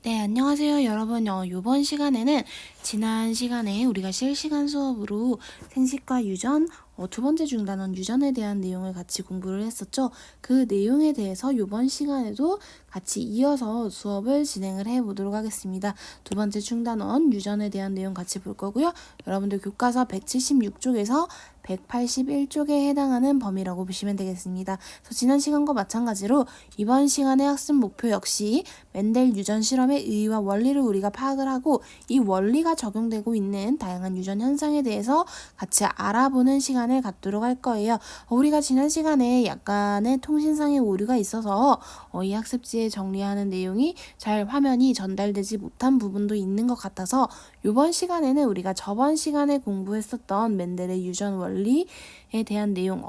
네, 안녕하세요, 여러분. 이번 시간에는 지난 시간에 우리가 실시간 수업으로 생식과 유전, 두 번째 중단원 유전에 대한 내용을 같이 공부를 했었죠. 그 내용에 대해서 이번 시간에도 같이 이어서 수업을 진행을 해보도록 하겠습니다. 두 번째 중단원 유전에 대한 내용 같이 볼 거고요. 여러분들 교과서 176쪽에서 181쪽에 해당하는 범위라고 보시면 되겠습니다. 그래서 지난 시간과 마찬가지로 이번 시간의 학습 목표 역시 멘델 유전 실험의 의의와 원리를 우리가 파악을 하고 이 원리가 적용되고 있는 다양한 유전 현상에 대해서 같이 알아보는 시간을 갖도록 할 거예요. 우리가 지난 시간에 약간의 통신상의 오류가 있어서 이 학습지에 정리하는 내용이 잘 화면이 전달되지 못한 부분도 있는 것 같아서 이번 시간에는 우리가 저번 시간에 공부했었던 멘델의 유전 원리에 대한 내용,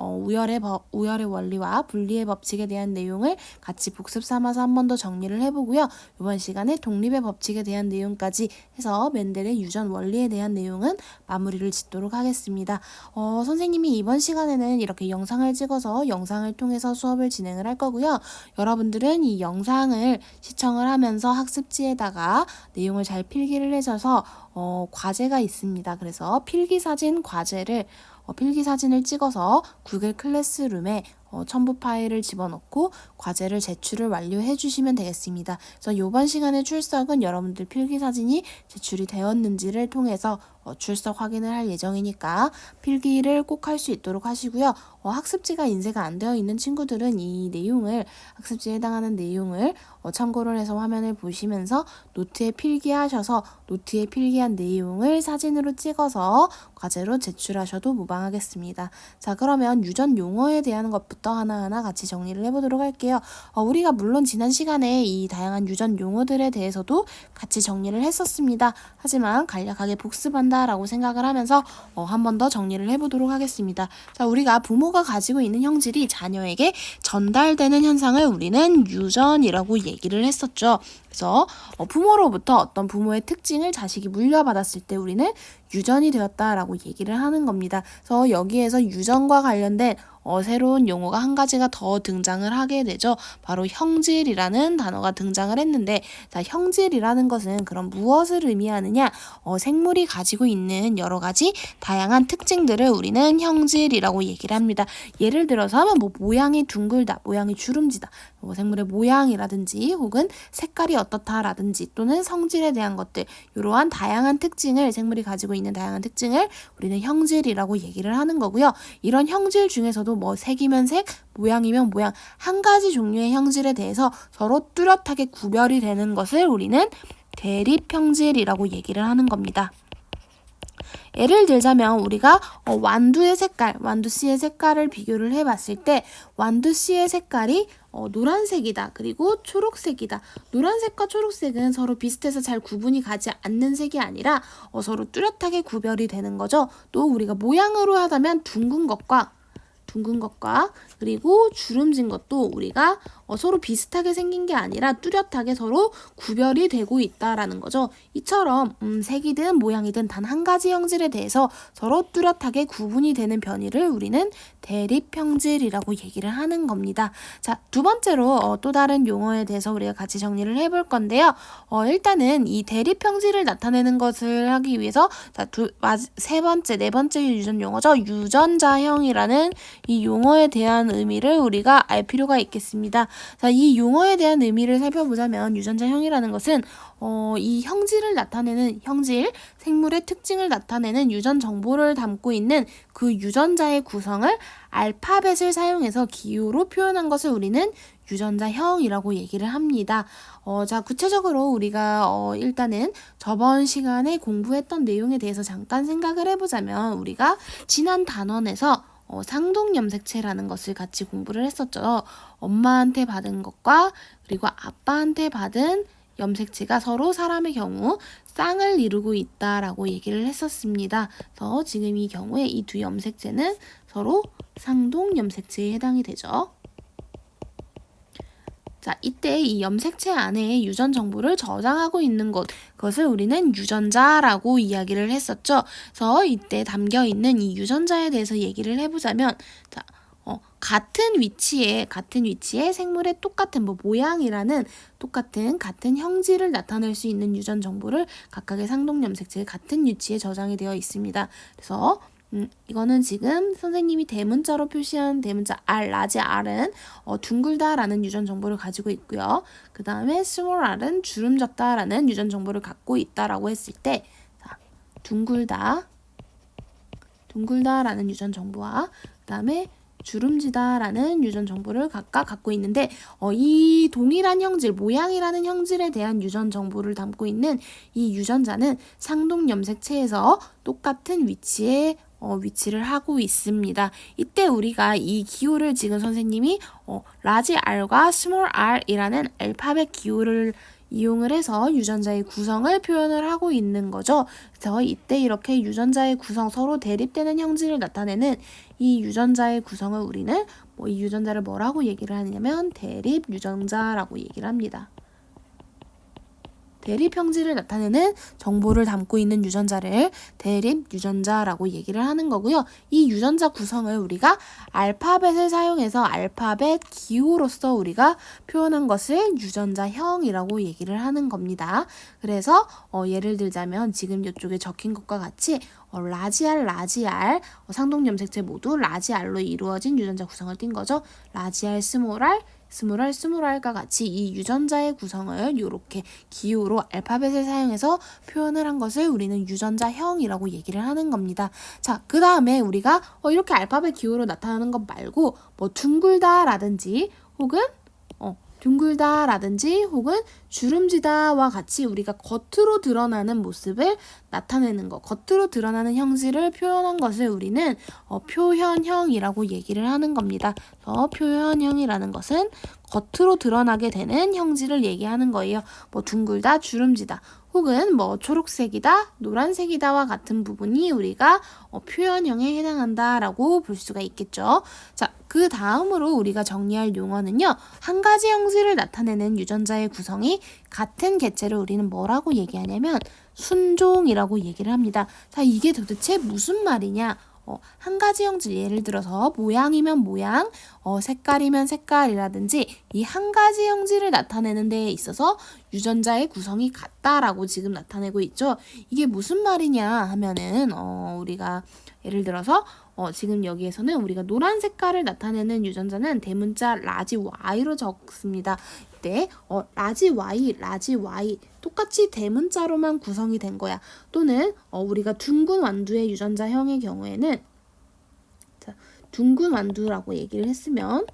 우열의 원리와 분리의 법칙에 대한 내용을 같이 복습 삼아서 한 번 더 정리를 해보고요. 이번 시간에 독립의 법칙에 대한 내용까지 해서 멘델의 유전 원리에 대한 내용은 마무리를 짓도록 하겠습니다. 선생님이 이번 시간에는 이렇게 영상을 찍어서 영상을 통해서 수업을 진행을 할 거고요. 여러분들은 이 영상을 시청을 하면서 학습지에다가 내용을 잘 필기를 해줘서 과제가 있습니다. 그래서 필기사진 과제를 필기사진을 찍어서 구글 클래스룸에 첨부 파일을 집어넣고 과제를 제출을 완료해 주시면 되겠습니다. 그래서 이번 시간의 출석은 여러분들 필기사진이 제출이 되었는지를 통해서 출석 확인을 할 예정이니까 필기를 꼭 할 수 있도록 하시고요. 학습지가 인쇄가 안 되어 있는 친구들은 이 내용을 학습지에 해당하는 내용을 참고를 해서 화면을 보시면서 노트에 필기하셔서 노트에 필기한 내용을 사진으로 찍어서 과제로 제출하셔도 무방하겠습니다. 자, 그러면 유전 용어에 대한 것부터 하나하나 같이 정리를 해보도록 할게요. 우리가 물론 지난 시간에 이 다양한 유전 용어들에 대해서도 같이 정리를 했었습니다. 하지만 간략하게 복습한다라고 생각을 하면서 한 번 더 정리를 해보도록 하겠습니다. 자, 우리가 부모가 가지고 있는 형질이 자녀에게 전달되는 현상을 우리는 유전이라고 얘기를 했었죠. 그래서 부모로부터 어떤 부모의 특징을 자식이 물려받았을 때 우리는 유전이 되었다라고 얘기를 하는 겁니다. 그래서 여기에서 유전과 관련된 새로운 용어가 한 가지가 더 등장을 하게 되죠. 바로 형질이라는 단어가 등장을 했는데, 자, 형질이라는 것은 그럼 무엇을 의미하느냐? 생물이 가지고 있는 여러 가지 다양한 특징들을 우리는 형질이라고 얘기를 합니다. 예를 들어서 하면 모양이 둥글다, 모양이 주름지다, 생물의 모양이라든지 혹은 색깔이 어떻다라든지 또는 성질에 대한 것들, 이러한 다양한 특징을 생물이 가지고 있는 다양한 특징을 우리는 형질이라고 얘기를 하는 거고요. 이런 형질 중에서도 색이면 색, 모양이면 모양, 한 가지 종류의 형질에 대해서 서로 뚜렷하게 구별이 되는 것을 우리는 대립형질이라고 얘기를 하는 겁니다. 예를 들자면 우리가 완두의 색깔, 완두씨의 색깔을 비교를 해봤을 때 완두씨의 색깔이 노란색이다. 그리고 초록색이다. 노란색과 초록색은 서로 비슷해서 잘 구분이 가지 않는 색이 아니라 서로 뚜렷하게 구별이 되는 거죠. 또 우리가 모양으로 하다면 둥근 것과 그리고 주름진 것도 우리가 서로 비슷하게 생긴 게 아니라 뚜렷하게 서로 구별이 되고 있다라는 거죠. 이처럼 색이든 모양이든 단 한 가지 형질에 대해서 서로 뚜렷하게 구분이 되는 변이를 우리는 대립형질이라고 얘기를 하는 겁니다. 자, 두 번째로 또 다른 용어에 대해서 우리가 같이 정리를 해볼 건데요. 일단은 이 대립형질을 나타내는 것을 하기 위해서 네 번째 유전 용어죠. 유전자형이라는 이 용어에 대한 의미를 우리가 알 필요가 있겠습니다. 자, 이 용어에 대한 의미를 살펴보자면 유전자형이라는 것은 이 형질을 나타내는 생물의 특징을 나타내는 유전 정보를 담고 있는 그 유전자의 구성을 알파벳을 사용해서 기호로 표현한 것을 우리는 유전자형이라고 얘기를 합니다. 자, 구체적으로 우리가 일단은 저번 시간에 공부했던 내용에 대해서 잠깐 생각을 해보자면 우리가 지난 단원에서 상동염색체라는 것을 같이 공부를 했었죠. 엄마한테 받은 것과 그리고 아빠한테 받은 염색체가 서로 사람의 경우 쌍을 이루고 있다라고 얘기를 했었습니다. 그래서 지금 이 경우에 이 두 염색체는 서로 상동염색체에 해당이 되죠. 자, 이때 이 염색체 안에 유전 정보를 저장하고 있는 그것을 우리는 유전자라고 이야기를 했었죠. 그래서 이때 담겨 있는 이 유전자에 대해서 얘기를 해보자면, 자, 같은 위치에 생물의 똑같은 모양이라는 같은 형질을 나타낼 수 있는 유전 정보를 각각의 상동 염색체에 같은 위치에 저장이 되어 있습니다. 그래서 이거는 지금 선생님이 대문자로 표시한 대문자 R, 라지 R은 둥글다라는 유전 정보를 가지고 있고요. 그 다음에 스몰 R은 주름졌다라는 유전 정보를 갖고 있다라고 했을 때, 자, 둥글다라는 유전 정보와 그 다음에 주름지다라는 유전 정보를 각각 갖고 있는데 이 동일한 형질, 모양이라는 형질에 대한 유전 정보를 담고 있는 이 유전자는 상동 염색체에서 똑같은 위치에 위치를 하고 있습니다. 이때 우리가 이 기호를 지금 선생님이 라지 R과 스몰 R이라는 알파벳 기호를 이용을 해서 유전자의 구성을 표현을 하고 있는 거죠. 그래서 이때 이렇게 유전자의 구성, 서로 대립되는 형질을 나타내는 이 유전자의 구성을 우리는 이 유전자를 뭐라고 얘기를 하냐면 대립 유전자라고 얘기를 합니다. 대립 형질을 나타내는 정보를 담고 있는 유전자를 대립 유전자라고 얘기를 하는 거고요. 이 유전자 구성을 우리가 알파벳을 사용해서 알파벳 기호로서 우리가 표현한 것을 유전자형이라고 얘기를 하는 겁니다. 그래서 예를 들자면 지금 이쪽에 적힌 것과 같이 라지 R, 상동 염색체 모두 라지 R로 이루어진 유전자 구성을 띈 거죠. 라지 R, 스몰 R과 같이 이 유전자의 구성을 이렇게 기호로 알파벳을 사용해서 표현을 한 것을 우리는 유전자형이라고 얘기를 하는 겁니다. 자, 그 다음에 우리가 이렇게 알파벳 기호로 나타나는 것 말고 둥글다라든지 혹은 주름지다와 같이 우리가 겉으로 드러나는 모습을 나타내는 것, 겉으로 드러나는 형질을 표현한 것을 우리는 표현형이라고 얘기를 하는 겁니다. 표현형이라는 것은 겉으로 드러나게 되는 형질을 얘기하는 거예요. 둥글다, 주름지다, 혹은 초록색이다, 노란색이다와 같은 부분이 우리가 표현형에 해당한다라고 볼 수가 있겠죠. 자, 그 다음으로 우리가 정리할 용어는요. 한 가지 형질을 나타내는 유전자의 구성이 같은 개체를 우리는 뭐라고 얘기하냐면 순종이라고 얘기를 합니다. 자, 이게 도대체 무슨 말이냐? 한 가지 형질, 예를 들어서 모양이면 모양, 색깔이면 색깔이라든지 이 한 가지 형질을 나타내는 데에 있어서 유전자의 구성이 같다라고 지금 나타내고 있죠. 이게 무슨 말이냐 하면은 우리가 예를 들어서 지금 여기에서는 우리가 노란 색깔을 나타내는 유전자는 대문자 라지 Y로 적습니다. 이때 라지 Y 똑같이 대문자로만 구성이 된 거야. 또는 우리가 둥근 완두의 유전자형의 경우에는 둥근 완두라고 얘기를 했으면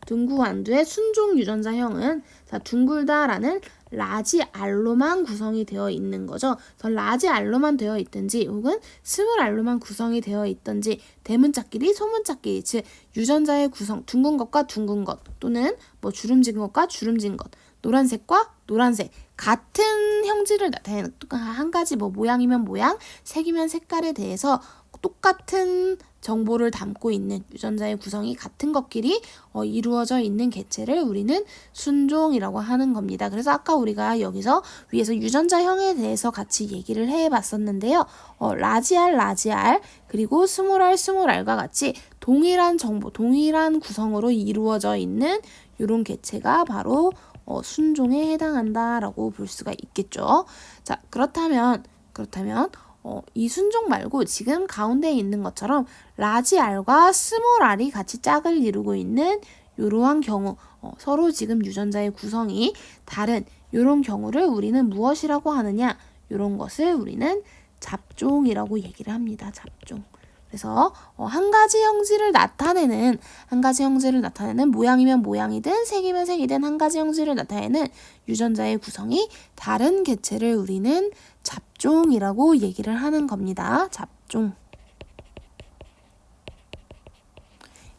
둥근 완두의 순종 유전자형은 둥글다라는 라지 R로만 구성이 되어 있는 거죠. 그래서 라지 R로만 되어 있든지 혹은 스몰 R로만 구성이 되어 있든지 대문자끼리 소문자끼리, 즉 유전자의 구성, 둥근 것과 둥근 것 또는 주름진 것과 주름진 것, 노란색과 노란색 같은 형질을 나타내는 한 가지 모양이면 모양, 색이면 색깔에 대해서 똑같은 정보를 담고 있는 유전자의 구성이 같은 것끼리 이루어져 있는 개체를 우리는 순종이라고 하는 겁니다. 그래서 아까 우리가 여기서 위에서 유전자형에 대해서 같이 얘기를 해봤었는데요. 라지 R 그리고 스몰 R과 같이 동일한 정보, 동일한 구성으로 이루어져 있는 이런 개체가 바로 순종에 해당한다라고 볼 수가 있겠죠. 자, 그렇다면 이 순종 말고 지금 가운데에 있는 것처럼 라지 R과 스몰 R이 같이 짝을 이루고 있는 이러한 경우, 서로 지금 유전자의 구성이 다른 이런 경우를 우리는 무엇이라고 하느냐? 이런 것을 우리는 잡종이라고 얘기를 합니다. 잡종. 그래서 한 가지 형질을 나타내는 모양이면 모양이든 색이면 색이든 한 가지 형질을 나타내는 유전자의 구성이 다른 개체를 우리는 잡종이라고 얘기를 하는 겁니다. 잡종.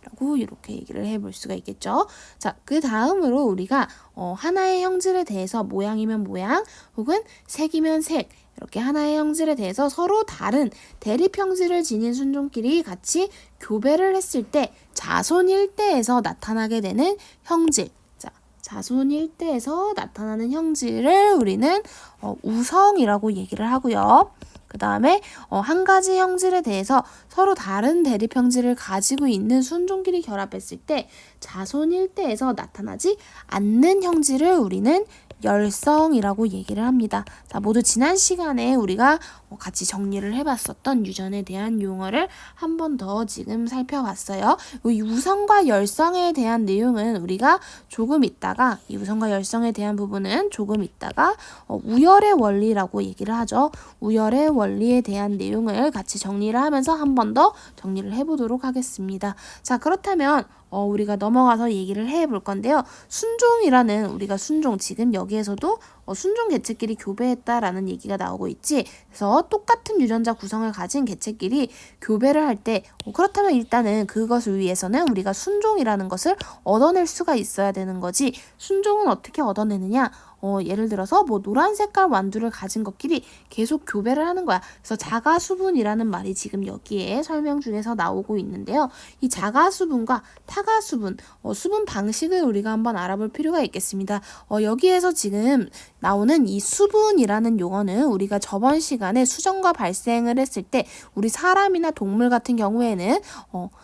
라고 이렇게 얘기를 해볼 수가 있겠죠. 자, 그 다음으로 우리가 하나의 형질에 대해서 모양이면 모양 혹은 색이면 색 이렇게 하나의 형질에 대해서 서로 다른 대립 형질을 지닌 순종끼리 같이 교배를 했을 때 자손 일대에서 나타나게 되는 형질. 자, 자손 일대에서 나타나는 형질을 우리는 우성이라고 얘기를 하고요. 그 그 다음에 한 가지 형질에 대해서 서로 다른 대립 형질을 가지고 있는 순종끼리 결합했을 때 자손 일대에서 나타나지 않는 형질을 우리는 열성이라고 얘기를 합니다. 자, 모두 지난 시간에 우리가 같이 정리를 해봤었던 유전에 대한 용어를 한 번 더 지금 살펴봤어요. 이 우성과 열성에 대한 내용은 우리가 조금 있다가 이 우성과 열성에 대한 부분은 조금 있다가 우열의 원리라고 얘기를 하죠. 우열의 원리에 대한 내용을 같이 정리를 하면서 한 번 더 정리를 해보도록 하겠습니다. 자, 그렇다면 우리가 넘어가서 얘기를 해볼 건데요. 순종이라는 우리가 순종 지금 여기에서도 순종 개체끼리 교배했다라는 얘기가 나오고 있지. 그래서 똑같은 유전자 구성을 가진 개체끼리 교배를 할 때 그렇다면 일단은 그것을 위해서는 우리가 순종이라는 것을 얻어낼 수가 있어야 되는 거지. 순종은 어떻게 얻어내느냐? 예를 들어서 뭐 노란 색깔 완두를 가진 것끼리 계속 교배를 하는 거야. 그래서 자가수분이라는 말이 지금 여기에 설명 중에서 나오고 있는데요. 이 자가수분과 타가수분, 수분 방식을 우리가 한번 알아볼 필요가 있겠습니다. 여기에서 지금 나오는 이 수분이라는 용어는 우리가 저번 시간에 수정과 발생을 했을 때 우리 사람이나 동물 같은 경우에는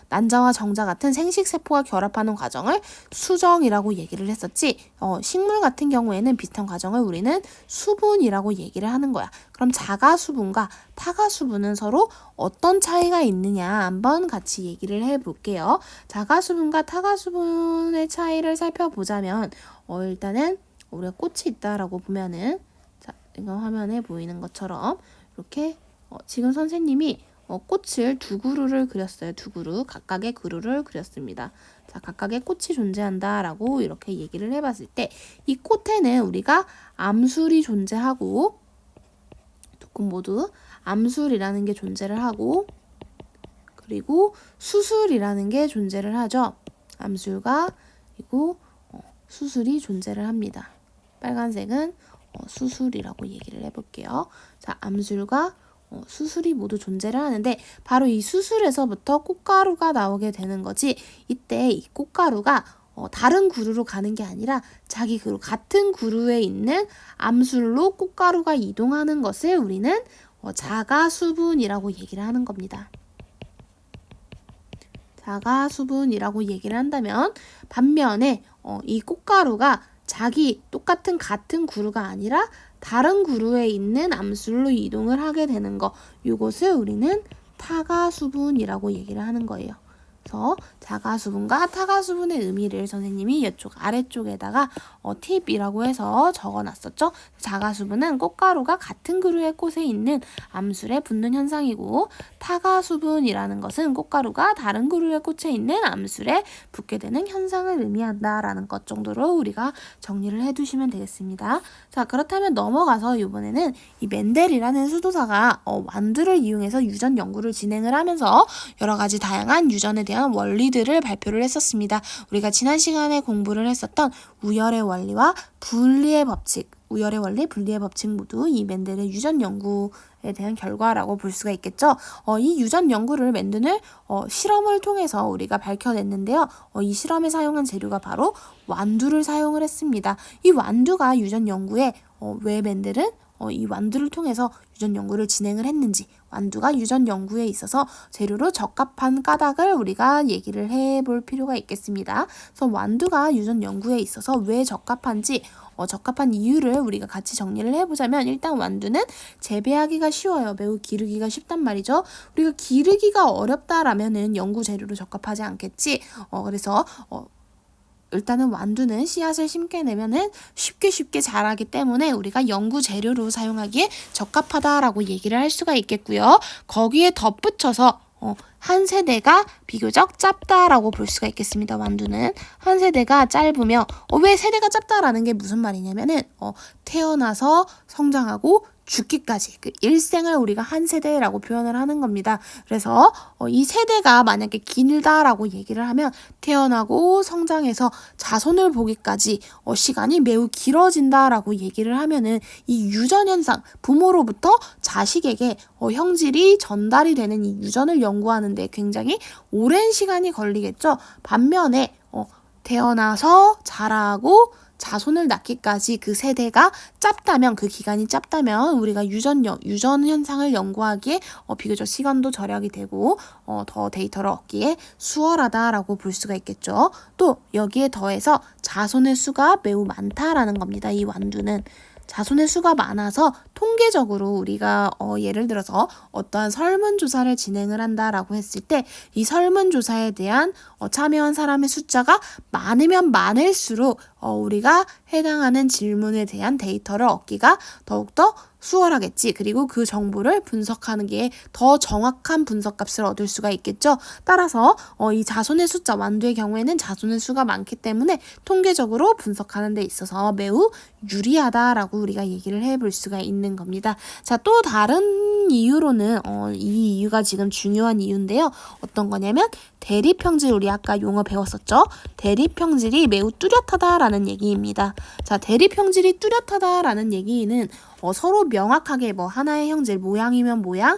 난자와 정자 같은 생식세포가 결합하는 과정을 수정이라고 얘기를 했었지. 식물 같은 경우에는 비슷한 과정을 우리는 수분이라고 얘기를 하는 거야. 그럼 자가수분과 타가수분은 서로 어떤 차이가 있느냐 한번 같이 얘기를 해볼게요. 자가수분과 타가수분의 차이를 살펴보자면 일단은 우리가 꽃이 있다라고 보면은 자, 이거 화면에 보이는 것처럼 이렇게 지금 선생님이 꽃을 두 그루를 그렸어요. 두 그루, 각각의 그루를 그렸습니다. 자, 각각의 꽃이 존재한다라고 이렇게 얘기를 해봤을 때 이 꽃에는 우리가 암술이 존재하고 두 꽃 모두 암술이라는 게 존재를 하고 그리고 수술이라는 게 존재를 하죠. 암술과 그리고 수술이 존재를 합니다. 빨간색은 수술이라고 얘기를 해볼게요. 자, 암술과 수술이 모두 존재를 하는데 바로 이 수술에서부터 꽃가루가 나오게 되는 거지. 이때 이 꽃가루가 다른 그루로 가는 게 아니라 자기 그루 같은 그루에 있는 암술로 꽃가루가 이동하는 것을 우리는 자가수분이라고 얘기를 하는 겁니다. 자가수분이라고 얘기를 한다면 반면에 이 꽃가루가 자기 똑같은 같은 그루가 아니라 다른 그루에 있는 암술로 이동을 하게 되는 거 이것을 우리는 타가수분이라고 얘기를 하는 거예요. 그래서 자가수분과 타가수분의 의미를 선생님이 이쪽 아래쪽에다가 팁이라고 해서 적어놨었죠. 자가수분은 꽃가루가 같은 그루의 꽃에 있는 암술에 붙는 현상이고 타가수분이라는 것은 꽃가루가 다른 그루의 꽃에 있는 암술에 붙게 되는 현상을 의미한다라는 것 정도로 우리가 정리를 해두시면 되겠습니다. 자, 그렇다면 넘어가서 이번에는 이 멘델이라는 수도사가 완두를 이용해서 유전 연구를 진행을 하면서 여러 가지 다양한 유전에 대한 원리들을 발표를 했었습니다. 우리가 지난 시간에 공부를 했었던 우열의 원리와 분리의 법칙, 우열의 원리, 분리의 법칙 모두 이 멘델의 유전 연구에 대한 결과라고 볼 수가 있겠죠. 이 유전 연구를 멘델은 실험을 통해서 우리가 밝혀냈는데요. 이 실험에 사용한 재료가 바로 완두를 사용을 했습니다. 이 완두가 유전 연구에 왜 멘델은 이 완두를 통해서 유전 연구를 진행을 했는지 완두가 유전 연구에 있어서 재료로 적합한 까닭을 우리가 얘기를 해볼 필요가 있겠습니다. 그래서 완두가 유전 연구에 있어서 왜 적합한지 적합한 이유를 우리가 같이 정리를 해보자면 일단 완두는 재배하기가 쉬워요. 매우 기르기가 쉽단 말이죠. 우리가 기르기가 어렵다라면은 연구 재료로 적합하지 않겠지. 그래서 일단은 완두는 씨앗을 심게 되면은 쉽게 자라기 때문에 우리가 연구 재료로 사용하기에 적합하다라고 얘기를 할 수가 있겠고요. 거기에 덧붙여서 한 세대가 비교적 짧다라고 볼 수가 있겠습니다. 완두는 한 세대가 짧으며 왜 세대가 짧다라는 게 무슨 말이냐면은 태어나서 성장하고 죽기까지 그 일생을 우리가 한 세대라고 표현을 하는 겁니다. 그래서 이 세대가 만약에 길다라고 얘기를 하면 태어나고 성장해서 자손을 보기까지 시간이 매우 길어진다라고 얘기를 하면은 이 유전 현상, 부모로부터 자식에게 형질이 전달이 되는 이 유전을 연구하는데 굉장히 오랜 시간이 걸리겠죠. 반면에 태어나서 자라고 자손을 낳기까지 그 세대가 짧다면, 그 기간이 짧다면 우리가 유전 현상을 연구하기에 비교적 시간도 절약이 되고 더 데이터를 얻기에 수월하다라고 볼 수가 있겠죠. 또 여기에 더해서 자손의 수가 매우 많다라는 겁니다. 이 완두는 자손의 수가 많아서 통계적으로 우리가 예를 들어서 어떠한 설문조사를 진행을 한다라고 했을 때 이 설문조사에 대한 참여한 사람의 숫자가 많으면 많을수록 우리가 해당하는 질문에 대한 데이터를 얻기가 더욱더 수월하겠지. 그리고 그 정보를 분석하는 게 더 정확한 분석값을 얻을 수가 있겠죠. 따라서 이 자손의 숫자, 완두의 경우에는 자손의 수가 많기 때문에 통계적으로 분석하는 데 있어서 매우 유리하다라고 우리가 얘기를 해볼 수가 있는 겁니다. 자, 또 다른 이유로는 이 이유가 지금 중요한 이유인데요. 어떤 거냐면 대립형질, 우리 아까 용어 배웠었죠? 대립형질이 매우 뚜렷하다라는 얘기입니다. 자, 대립형질이 뚜렷하다라는 얘기는 서로 명확하게 하나의 형질, 모양이면 모양,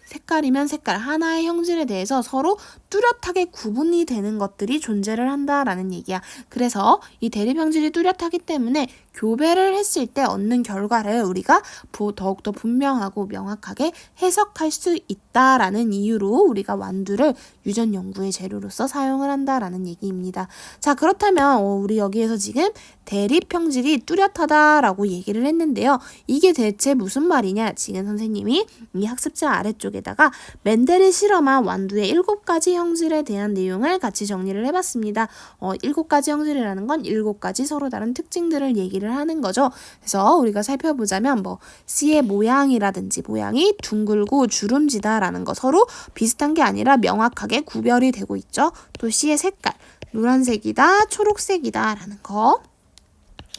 색깔이면 색깔, 하나의 형질에 대해서 서로 뚜렷하게 구분이 되는 것들이 존재를 한다라는 얘기야. 그래서 이 대립형질이 뚜렷하기 때문에 교배를 했을 때 얻는 결과를 우리가 더욱더 분명하고 명확하게 해석할 수 있다라는 이유로 우리가 완두를 유전 연구의 재료로서 사용을 한다라는 얘기입니다. 자, 그렇다면 우리 여기에서 지금 대립형질이 뚜렷하다라고 얘기를 했는데요. 이게 대체 무슨 말이냐? 지금 선생님이 이 학습자 아래쪽에다가 멘델이 실험한 완두의 7가지 형질에 대한 내용을 같이 정리를 해봤습니다. 7가지 형질이라는 건 7가지 서로 다른 특징들을 얘기를 하는 거죠. 그래서 우리가 살펴보자면 C의 모양이라든지 모양이 둥글고 주름지다라는 거, 서로 비슷한 게 아니라 명확하게 구별이 되고 있죠. 또 C의 색깔, 노란색이다, 초록색이다 라는 거.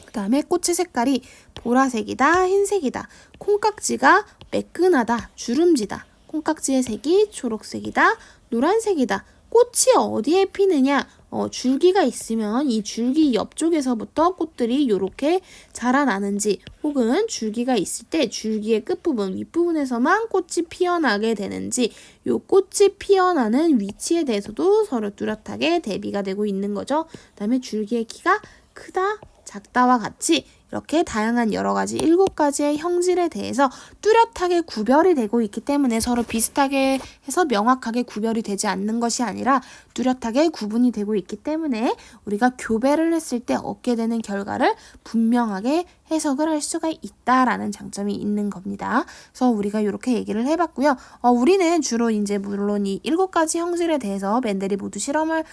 그 다음에 꽃의 색깔이 보라색이다, 흰색이다, 콩깍지가 매끈하다, 주름지다, 콩깍지의 색이 초록색이다, 노란색이다. 꽃이 어디에 피느냐? 줄기가 있으면 이 줄기 옆쪽에서부터 꽃들이 이렇게 자라나는지, 혹은 줄기가 있을 때 줄기의 끝부분, 윗부분에서만 꽃이 피어나게 되는지, 이 꽃이 피어나는 위치에 대해서도 서로 뚜렷하게 대비가 되고 있는 거죠. 그 다음에 줄기의 키가 크다, 작다와 같이 이렇게 다양한 여러 가지 7가지의 형질에 대해서 뚜렷하게 구별이 되고 있기 때문에 서로 비슷하게 해서 명확하게 구별이 되지 않는 것이 아니라 뚜렷하게 구분이 되고 있기 때문에 우리가 교배를 했을 때 얻게 되는 결과를 분명하게 해석을 할 수가 있다라는 장점이 있는 겁니다. 그래서 우리가 이렇게 얘기를 해봤고요. 우리는 주로 이제 물론 이 7가지 형질에 대해서 멘델이 모두 실험을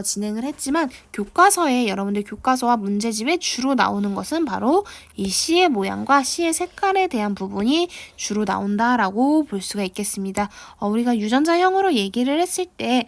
진행을 했지만 교과서에, 여러분들 교과서와 문제집에 주로 나오는 것은 바로 이 C의 모양과 C의 색깔에 대한 부분이 주로 나온다라고 볼 수가 있겠습니다. 우리가 유전자형으로 얘기를 했을 때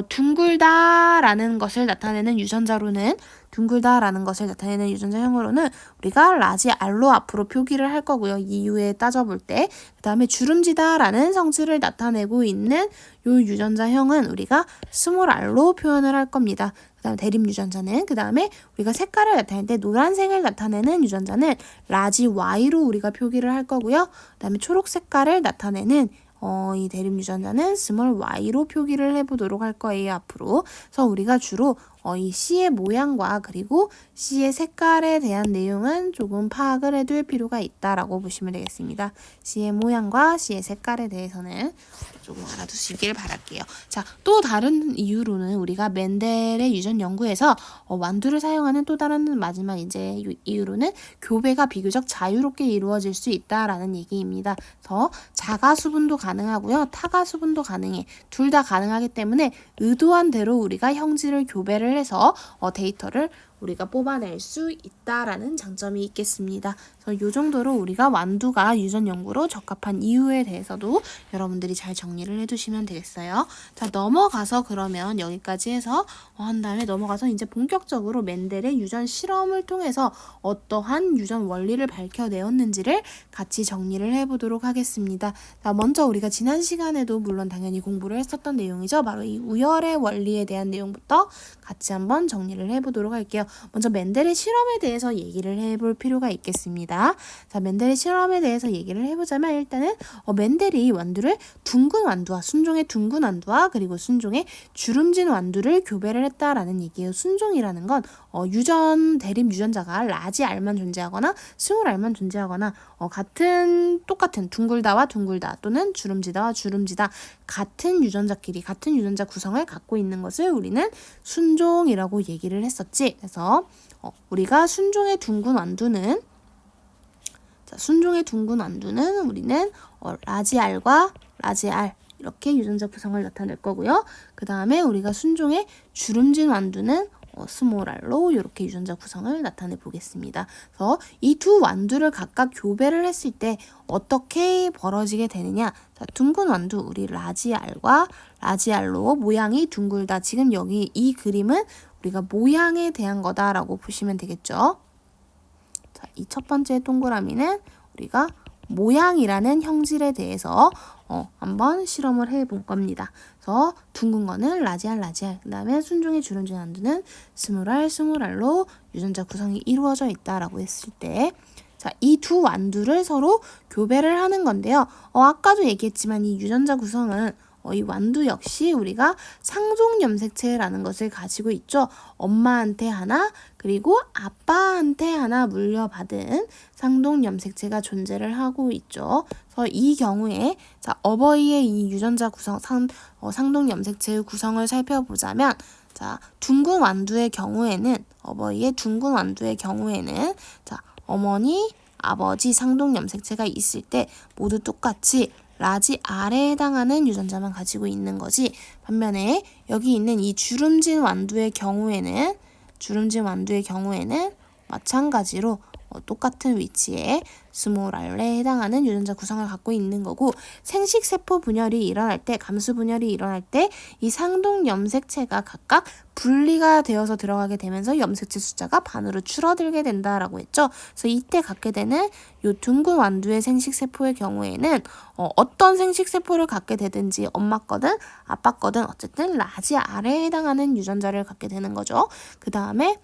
둥글다라는 것을 나타내는 유전자로는, 둥글다라는 것을 나타내는 유전자형으로는 우리가 라지 R로 앞으로 표기를 할 거고요. 이후에 따져볼 때. 그 다음에 주름지다라는 성질을 나타내고 있는 이 유전자형은 우리가 스몰 R로 표현을 할 겁니다. 그 다음에 대립 유전자는, 그 다음에 우리가 색깔을 나타낼 때 노란색을 나타내는 유전자는 라지 Y로 우리가 표기를 할 거고요. 그 다음에 초록 색깔을 나타내는 이 대립 유전자는 스몰 y로 표기를 해보도록 할 거예요, 앞으로. 그래서 우리가 주로 이 C의 모양과 그리고 C의 색깔에 대한 내용은 조금 파악을 해둘 필요가 있다라고 보시면 되겠습니다. C의 모양과 C의 색깔에 대해서는 조금 알아두시길 바랄게요. 자, 또 다른 이유로는 우리가 멘델의 유전 연구에서 완두를 사용하는 또 다른 마지막 이제 이유로는 교배가 비교적 자유롭게 이루어질 수 있다라는 얘기입니다. 그래서 자가 수분도 가능하고요, 타가 수분도 가능해. 둘 다 가능하기 때문에 의도한 대로 우리가 형질을 교배를 해서 데이터를 우리가 뽑아낼 수 있다라는 장점이 있겠습니다. 그래서 이 정도로 우리가 완두가 유전 연구로 적합한 이유에 대해서도 여러분들이 잘 정리를 해두시면 되겠어요. 자, 넘어가서 그러면 여기까지 해서 한 다음에 넘어가서 이제 본격적으로 멘델의 유전 실험을 통해서 어떠한 유전 원리를 밝혀내었는지를 같이 정리를 해보도록 하겠습니다. 자, 먼저 우리가 지난 시간에도 물론 당연히 공부를 했었던 내용이죠. 바로 이 우열의 원리에 대한 내용부터 같이 한번 정리를 해보도록 할게요. 먼저 멘델의 실험에 대해서 얘기를 해볼 필요가 있겠습니다. 자, 멘델의 실험에 대해서 얘기를 해보자면 일단은 멘델이 완두를 둥근 완두와 순종의 둥근 완두와 그리고 순종의 주름진 완두를 교배를 했다라는 얘기예요. 순종이라는 건 유전 대립 유전자가 라지 R만 존재하거나 스몰 R만 존재하거나 똑같은 둥글다와 둥글다 또는 주름지다와 주름지다 같은 유전자끼리 같은 유전자 구성을 갖고 있는 것을 우리는 순종이라고 얘기를 했었지. 그래서 우리가 순종의 둥근 완두는 우리는 라지 R과 라지 R 이렇게 유전자 구성을 나타낼 거고요. 그 다음에 우리가 순종의 주름진 완두는 스몰 R로 이렇게 유전자 구성을 나타내 보겠습니다. 그래서 이 두 완두를 각각 교배를 했을 때 어떻게 벌어지게 되느냐? 자, 둥근 완두 우리 라지 R과 라지 R로 모양이 둥글다. 지금 여기 이 그림은 우리가 모양에 대한 거다라고 보시면 되겠죠. 자, 이 첫 번째 동그라미는 우리가 모양이라는 형질에 대해서 한번 실험을 해본 겁니다. 그래서 둥근 거는 라지 R, 그 다음에 순종의 주름진 완두는 스몰 R로 유전자 구성이 이루어져 있다라고 했을 때 자, 이 두 완두를 서로 교배를 하는 건데요. 아까도 얘기했지만 이 유전자 구성은 이 완두 역시 우리가 상종 염색체라는 것을 가지고 있죠. 엄마한테 하나 그리고 아빠한테 하나 물려받은 상동 염색체가 존재를 하고 있죠. 그래서 이 경우에 자, 어버이의 이 유전자 구성 상동 염색체의 구성을 살펴보자면 자, 둥근 완두의 경우에는 자, 어머니, 아버지 상동 염색체가 있을 때 모두 똑같이 라지 R에 해당하는 유전자만 가지고 있는 거지. 반면에 여기 있는 이 주름진 완두의 경우에는 마찬가지로 똑같은 위치에 스몰 R에 해당하는 유전자 구성을 갖고 있는 거고 생식세포 분열이 일어날 때 감수 분열이 일어날 때 이 상동 염색체가 각각 분리가 되어서 들어가게 되면서 염색체 숫자가 반으로 줄어들게 된다라고 했죠. 그래서 이때 갖게 되는 요 둥근 완두의 생식세포의 경우에는 어떤 생식세포를 갖게 되든지 엄마 거든 아빠 거든 어쨌든 라지 R에 해당하는 유전자를 갖게 되는 거죠. 그 다음에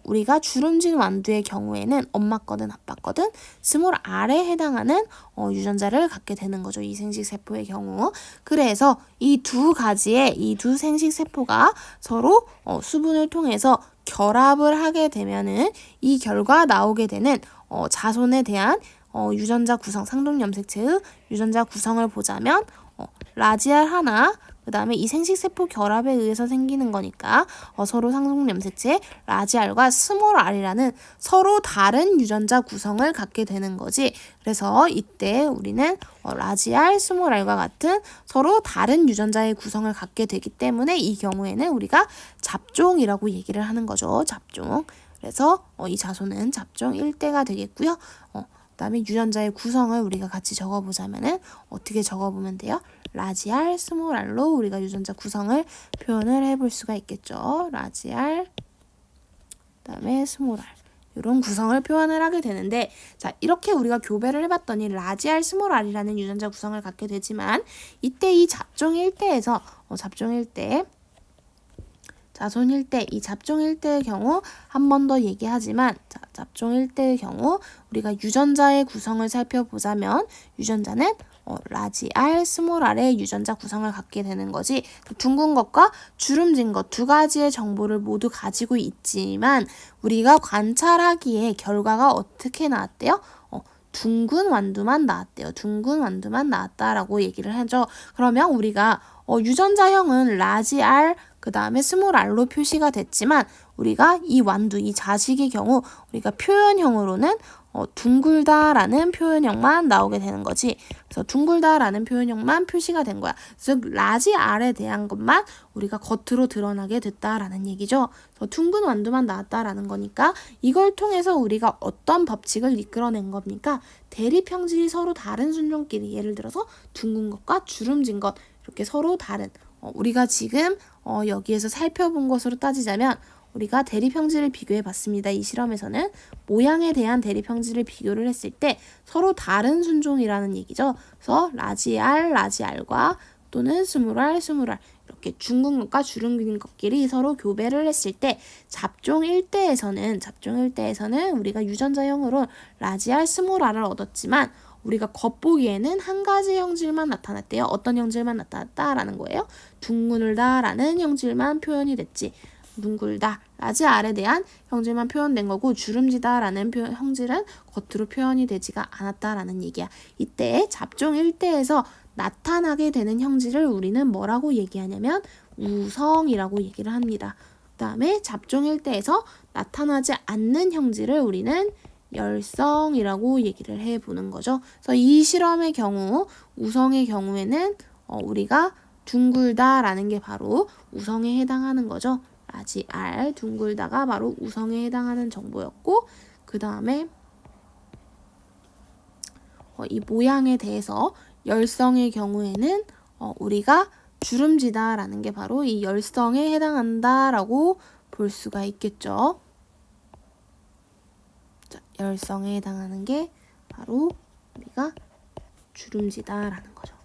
우리가 주름진 완두의 경우에는 엄마 거든 아빠 거든 스몰 R에 해당하는 유전자를 갖게 되는 거죠. 이 생식세포의 경우. 그래서 이 두 생식세포가 서로 수분을 통해서 결합을 하게 되면은 이 결과 나오게 되는 자손에 대한 유전자 구성, 상동 염색체의 유전자 구성을 보자면 라지 R 하나 그 다음에 이 생식세포 결합에 의해서 생기는 거니까 서로 상동 염색체 라지 R과 스몰 R이라는 서로 다른 유전자 구성을 갖게 되는 거지. 그래서 이때 우리는 라지 R, 스몰 R과 같은 서로 다른 유전자의 구성을 갖게 되기 때문에 이 경우에는 우리가 잡종이라고 얘기를 하는 거죠. 잡종. 그래서 이 자손은 잡종 1대가 되겠고요. 그다음에 유전자의 구성을 우리가 같이 적어보자면은 어떻게 적어보면 돼요? 라지 R, 스몰 R로 우리가 유전자 구성을 표현을 해볼 수가 있겠죠. 라지 R, 그다음에 스몰 R 이런 구성을 표현을 하게 되는데 자 이렇게 우리가 교배를 해봤더니 라지 R, 스몰 R이라는 유전자 구성을 갖게 되지만 이때 이 잡종 1대에서 잡종 1대 자손 1대, 이 잡종 1대의 경우 한 번 더 얘기하지만 자, 잡종 1대의 경우 우리가 유전자의 구성을 살펴보자면 유전자는 라지 R, 스몰 R의 유전자 구성을 갖게 되는 거지. 둥근 것과 주름진 것 두 가지의 정보를 모두 가지고 있지만 우리가 관찰하기에 결과가 어떻게 나왔대요? 둥근 완두만 나왔대요. 둥근 완두만 나왔다라고 얘기를 하죠. 그러면 우리가 유전자형은 라지 R 그 다음에 스몰 R로 표시가 됐지만 우리가 이 완두, 이 자식의 경우 우리가 표현형으로는 둥글다라는 표현형만 나오게 되는 거지. 그래서 둥글다라는 표현형만 표시가 된 거야. 즉 라지 R에 대한 것만 우리가 겉으로 드러나게 됐다라는 얘기죠. 그래서 둥근 완두만 나왔다라는 거니까 이걸 통해서 우리가 어떤 법칙을 이끌어낸 겁니까? 대립 형질이 서로 다른 순종끼리 예를 들어서 둥근 것과 주름진 것 이렇게 서로 다른 우리가 지금 여기에서 살펴본 것으로 따지자면 우리가 대립 형질을 비교해 봤습니다. 이 실험에서는 모양에 대한 대립 형질을 비교를 했을 때 서로 다른 순종이라는 얘기죠. 그래서 라지 R과 또는 스몰 R 겉길, 중근것과 주름긴 겉길이 서로 교배를 했을 때 잡종 1대에서는 우리가 유전자형으로 라지 R, 스몰 r을 얻었지만 우리가 겉보기에는 한 가지 형질만 나타났대요. 어떤 형질만 나타났다라는 거예요? 둥글다라는 형질만 표현이 됐지. 둥글다, 라지 R에 대한 형질만 표현된 거고 주름지다라는 형질은 겉으로 표현이 되지가 않았다라는 얘기야. 이때 잡종 1대에서 나타나게 되는 형질을 우리는 뭐라고 얘기하냐면 우성이라고 얘기를 합니다. 그 다음에 잡종 1대에서 나타나지 않는 형질을 우리는 열성이라고 얘기를 해보는 거죠. 그래서 이 실험의 경우 우성의 경우에는 우리가 둥글다라는 게 바로 우성에 해당하는 거죠. 라지 R 둥글다가 바로 우성에 해당하는 정보였고 그 다음에 이 모양에 대해서 열성의 경우에는 우리가 주름지다라는 게 바로 이 열성에 해당한다라고 볼 수가 있겠죠. 자, 열성에 해당하는 게 바로 우리가 주름지다라는 거죠.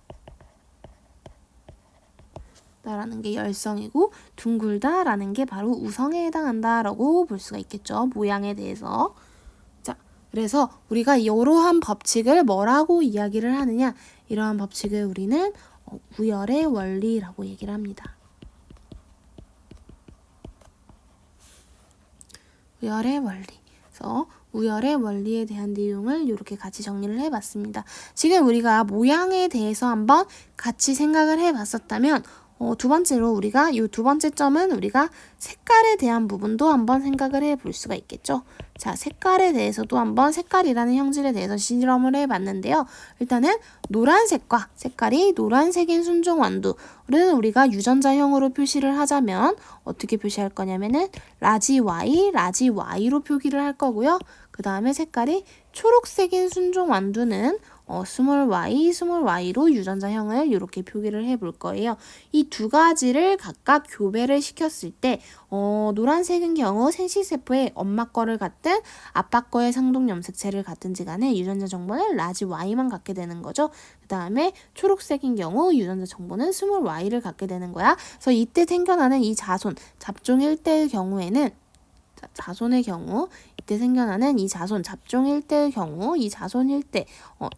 라는 게 열성이고 둥글다라는 게 바로 우성에 해당한다라고 볼 수가 있겠죠. 모양에 대해서. 자, 그래서 우리가 이러한 법칙을 뭐라고 이야기를 하느냐? 이러한 법칙을 우리는 우열의 원리라고 얘기를 합니다. 우열의 원리. 그래서 우열의 원리에 대한 내용을 이렇게 같이 정리를 해봤습니다. 지금 우리가 모양에 대해서 한번 같이 생각을 해봤었다면 두 번째로 우리가 이 두 번째 점은 우리가 색깔에 대한 부분도 한번 생각을 해볼 수가 있겠죠. 자, 색깔에 대해서도 한번 색깔이라는 형질에 대해서 실험을 해봤는데요. 일단은 노란색과 색깔이 노란색인 순종 완두를 우리가 유전자형으로 표시를 하자면 어떻게 표시할 거냐면은 라지 Y로 표기를 할 거고요. 그 다음에 색깔이 초록색인 순종 완두는 스몰 y로 유전자형을 이렇게 표기를 해볼 거예요. 이 두 가지를 각각 교배를 시켰을 때 노란색인 경우 생식세포의 엄마 거를 갖든 아빠 거의 상동 염색체를 갖든지 간에 유전자 정보는 라지 Y만 갖게 되는 거죠. 그 다음에 초록색인 경우 유전자 정보는 스몰 y를 갖게 되는 거야. 그래서 이때 생겨나는 이 자손, 잡종 1대의 경우에는 자손의 경우 이때 생겨나는 이 자손 잡종 1대의 경우 이 자손 1대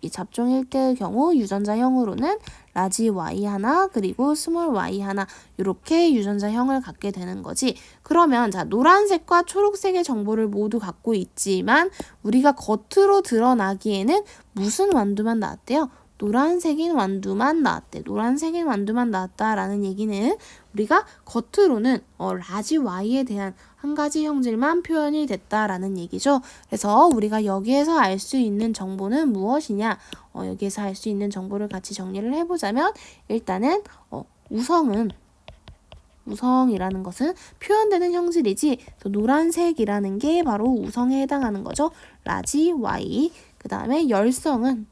이 잡종 1대의 경우 유전자형으로는 라지 Y 하나 그리고 스몰 y 하나 이렇게 유전자형을 갖게 되는 거지. 그러면 자 노란색과 초록색의 정보를 모두 갖고 있지만 우리가 겉으로 드러나기에는 무슨 완두만 나왔대요? 노란색인 완두만 나왔대. 노란색인 완두만 나왔다라는 얘기는 우리가 겉으로는 라지 Y에 대한 한 가지 형질만 표현이 됐다라는 얘기죠. 그래서 우리가 여기에서 알 수 있는 정보는 무엇이냐? 여기에서 알 수 있는 정보를 같이 정리를 해보자면 일단은 우성이라는 것은 표현되는 형질이지 노란색이라는 게 바로 우성에 해당하는 거죠. 라지 Y. 그 다음에 열성은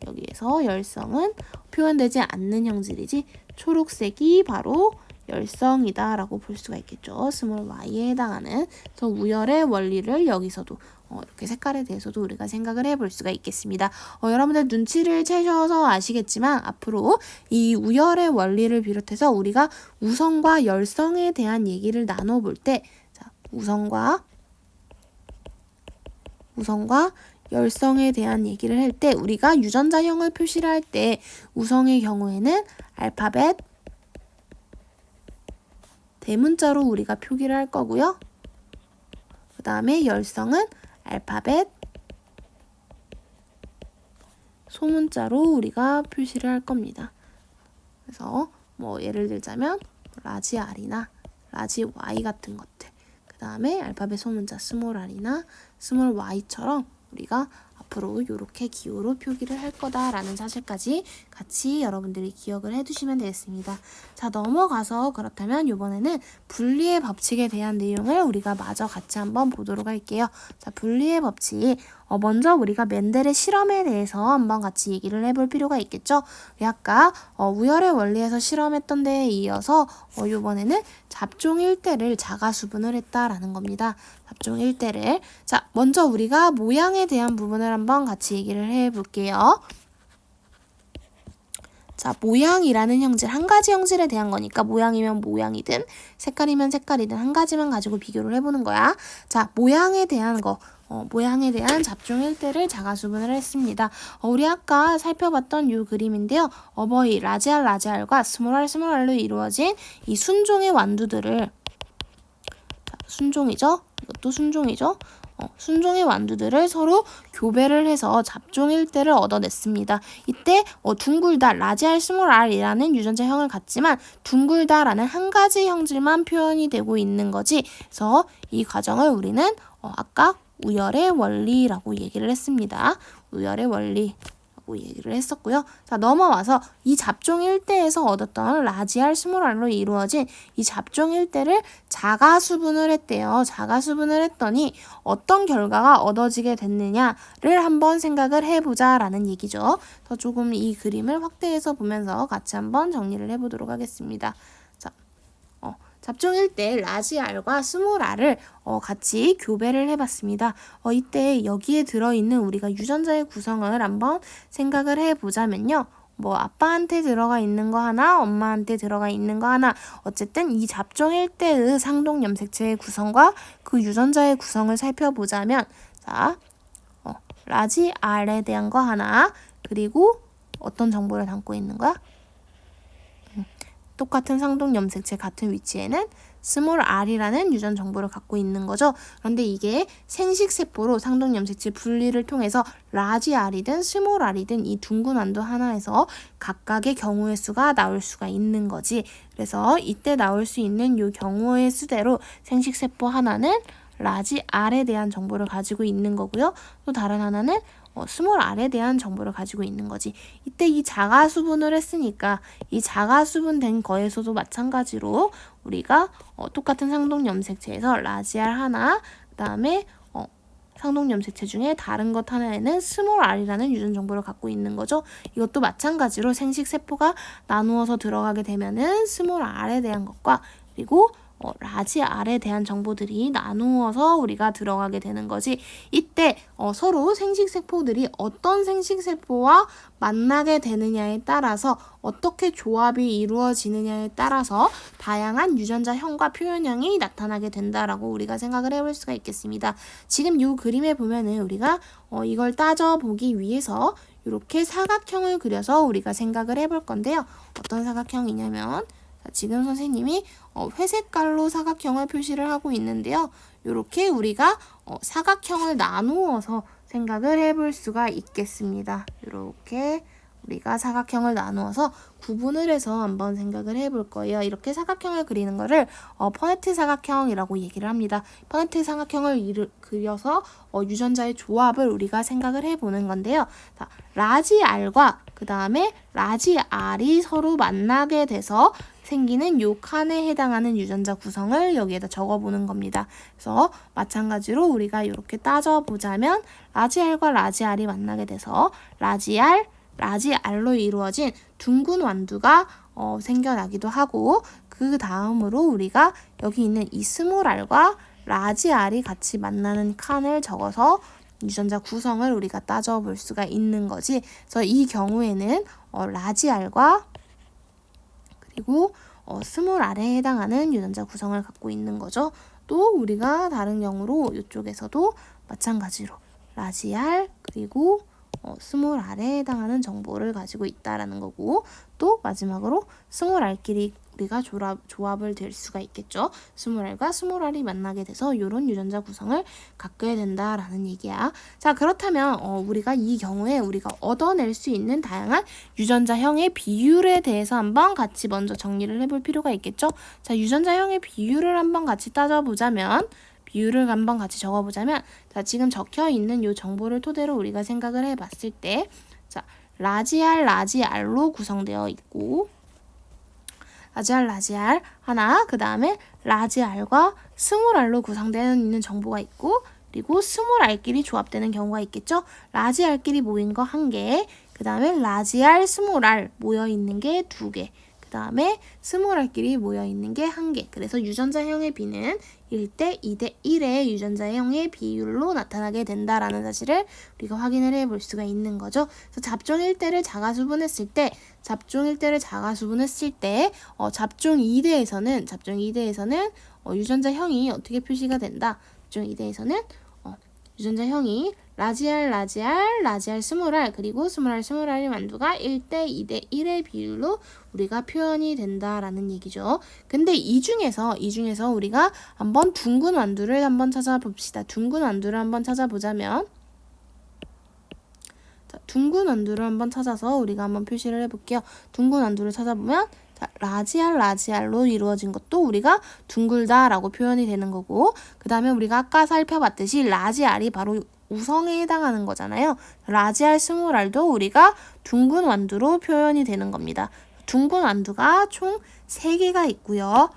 표현되지 않는 형질이지 초록색이 바로 열성이다라고 볼 수가 있겠죠. 스몰 y에 해당하는. 그래서 우열의 원리를 여기서도 이렇게 색깔에 대해서도 우리가 생각을 해볼 수가 있겠습니다. 여러분들 눈치를 채셔서 아시겠지만 앞으로 이 우열의 원리를 비롯해서 우리가 우성과 열성에 대한 얘기를 나눠볼 때 자, 우성과 열성에 대한 얘기를 할 때 우리가 유전자형을 표시를 할 때 우성의 경우에는 알파벳 대문자로 우리가 표기를 할 거고요. 그 다음에 열성은 알파벳 소문자로 우리가 표시를 할 겁니다. 그래서 예를 들자면 라지 R이나 라지 Y 같은 것들. 그 다음에 알파벳 소문자 스몰 R이나 스몰 Y처럼 우리가 앞으로 이렇게 기호로 표기를 할 거다라는 사실까지 같이 여러분들이 기억을 해두시면 되겠습니다. 자, 넘어가서 그렇다면 이번에는 분리의 법칙에 대한 내용을 우리가 마저 같이 한번 보도록 할게요. 자, 분리의 법칙. 먼저 우리가 멘델의 실험에 대해서 한번 같이 얘기를 해볼 필요가 있겠죠. 우리 아까 우열의 원리에서 실험했던 데에 이어서 이번에는 잡종 1대를 자가수분을 했다라는 겁니다. 잡종 1대를. 자, 먼저 우리가 모양에 대한 부분을 한번 같이 얘기를 해볼게요. 자, 모양이라는 형질, 한 가지 형질에 대한 거니까 모양이면 모양이든 색깔이면 색깔이든 한 가지만 가지고 비교를 해보는 거야. 자, 모양에 대한 거. 모양에 대한 잡종 일대를 자가수분을 했습니다. 우리 아까 살펴봤던 이 그림인데요. 어버이, 라지알, 라지알과 스몰알, 스몰알로 이루어진 이 순종의 완두들을, 자, 순종이죠? 이것도 순종이죠? 순종의 완두들을 서로 교배를 해서 잡종 일대를 얻어냈습니다. 이때 둥글다, 라지알, 스몰알이라는 유전자형을 갖지만 둥글다라는 한 가지 형질만 표현이 되고 있는 거지. 그래서 이 과정을 우리는 아까 우열의 원리라고 얘기를 했습니다. 우열의 원리라고 얘기를 했었고요. 자, 넘어와서 이 잡종 일대에서 얻었던 라지알, 스몰알로 이루어진 이 잡종 일대를 자가수분을 했대요. 자가수분을 했더니 어떤 결과가 얻어지게 됐느냐를 한번 생각을 해보자라는 얘기죠. 더 조금 이 그림을 확대해서 보면서 같이 한번 정리를 해보도록 하겠습니다. 잡종 일대 라지알과 스몰알을 같이 교배를 해봤습니다. 이때 여기에 들어있는 우리가 유전자의 구성을 한번 생각을 해보자면요. 뭐 아빠한테 들어가 있는 거 하나, 엄마한테 들어가 있는 거 하나, 어쨌든 이 잡종 일대의 상동 염색체의 구성과 그 유전자의 구성을 살펴보자면, 자, 라지알에 대한 거 하나, 그리고 어떤 정보를 담고 있는 거야? 똑같은 상동 염색체 같은 위치에는 스몰 r이라는 유전 정보를 갖고 있는 거죠. 그런데 이게 생식세포로 상동 염색체 분리를 통해서 라지 r이든 스몰 r이든 이 둥근 완두 하나에서 각각의 경우의 수가 나올 수가 있는 거지. 그래서 이때 나올 수 있는 이 경우의 수대로 생식세포 하나는 라지 r에 대한 정보를 가지고 있는 거고요. 또 다른 하나는 스몰 r에 대한 정보를 가지고 있는 거지. 이때 이 자가수분을 했으니까 이 자가수분된 거에서도 마찬가지로 우리가 똑같은 상동 염색체에서 라지알 하나, 그 다음에 상동 염색체 중에 다른 것 하나에는 스몰 r이라는 유전 정보를 갖고 있는 거죠. 이것도 마찬가지로 생식세포가 나누어서 들어가게 되면은 스몰 r에 대한 것과 그리고 라지 r에 대한 정보들이 나누어서 우리가 들어가게 되는 거지. 이때 서로 생식세포들이 어떤 생식세포와 만나게 되느냐에 따라서 어떻게 조합이 이루어지느냐에 따라서 다양한 유전자형과 표현형이 나타나게 된다라고 우리가 생각을 해볼 수가 있겠습니다. 지금 이 그림에 보면은 우리가 이걸 따져보기 위해서 이렇게 사각형을 그려서 우리가 생각을 해볼 건데요. 어떤 사각형이냐면 지금 선생님이 회색깔로 사각형을 표시를 하고 있는데요. 이렇게 우리가 사각형을 나누어서 생각을 해볼 수가 있겠습니다. 이렇게 우리가 사각형을 나누어서 구분을 해서 한번 생각을 해볼 거예요. 이렇게 사각형을 그리는 거를 퍼네트 사각형이라고 얘기를 합니다. 퍼네트 사각형을 그려서 유전자의 조합을 우리가 생각을 해보는 건데요. 자, 라지 R과 그 다음에 라지 R이 서로 만나게 돼서 생기는 요 칸에 해당하는 유전자 구성을 여기에다 적어보는 겁니다. 그래서 마찬가지로 우리가 이렇게 따져보자면 라지 R과 라지 R이 만나게 돼서 라지 R, 라지 R로 이루어진 둥근 완두가 생겨나기도 하고 그 다음으로 우리가 여기 있는 이 스몰 r과 라지 R이 같이 만나는 칸을 적어서 유전자 구성을 우리가 따져볼 수가 있는 거지. 그래서 이 경우에는 라지 R과 그리고 스몰 r에 해당하는 유전자 구성을 갖고 있는 거죠. 또 우리가 다른 경우로 이쪽에서도 마찬가지로 라지 R 그리고 스몰 r에 해당하는 정보를 가지고 있다라는 거고 또 마지막으로 스몰 r끼리 우리가 조합을 될 수가 있겠죠. 스몰 r과 스몰 r이 만나게 돼서 이런 유전자 구성을 갖게 된다라는 얘기야. 자, 그렇다면 우리가 이 경우에 우리가 얻어낼 수 있는 다양한 유전자형의 비율에 대해서 한번 같이 먼저 정리를 해볼 필요가 있겠죠. 자, 유전자형의 비율을 한번 같이 따져보자면 비율을 한번 같이 적어보자면 자, 지금 적혀 있는 이 정보를 토대로 우리가 생각을 해봤을 때 자, 라지 R, 라지 R로 구성되어 있고 라지 R, 라지 R 하나, 그 다음에 라지 R과 스몰 R로 구성되어 있는 정보가 있고 그리고 스몰 R끼리 조합되는 경우가 있겠죠. 라지 R끼리 모인 거 한 개, 그 다음에 라지 R, 스몰 R 모여 있는 게 두 개, 그 다음에 스몰 r끼리 모여있는 게 1개. 그래서 유전자형의 B는 1대 2대 1의 유전자형의 비율로 나타나게 된다라는 사실을 우리가 확인을 해볼 수가 있는 거죠. 그래서 잡종 1대를 자가수분했을 때 잡종 2대에서는 유전자형이 어떻게 표시가 된다. 잡종 2대에서는 유전자형이 라지알, 스몰 r, 그리고 스몰 r의 완두가 1대 2대 1의 비율로 우리가 표현이 된다라는 얘기죠. 근데 이 중에서 우리가 한번 둥근 완두를 한번 찾아봅시다. 둥근 완두를 한번 찾아보자면, 자, 둥근 완두를 한번 찾아서 우리가 한번 표시를 해볼게요. 둥근 완두를 찾아보면, 자, 라지알로 이루어진 것도 우리가 둥글다라고 표현이 되는 거고, 그 다음에 우리가 아까 살펴봤듯이 라지알이 바로 우성에 해당하는 거잖아요. 라지알, 스몰 r도 우리가 둥근 완두로 표현이 되는 겁니다. 둥근 완두가 총 3개가 있고요.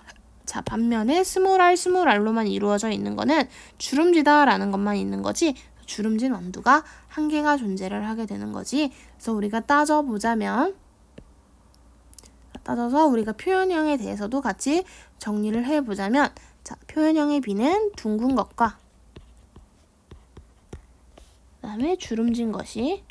자, 반면에 스몰 r로만 이루어져 있는 거는 주름지다라는 것만 있는 거지, 주름진 완두가 1개가 존재를 하게 되는 거지. 그래서 우리가 따져서 우리가 표현형에 대해서도 같이 정리를 해보자면, 자, 표현형의 B는 둥근 것과 그 다음에 주름진 것이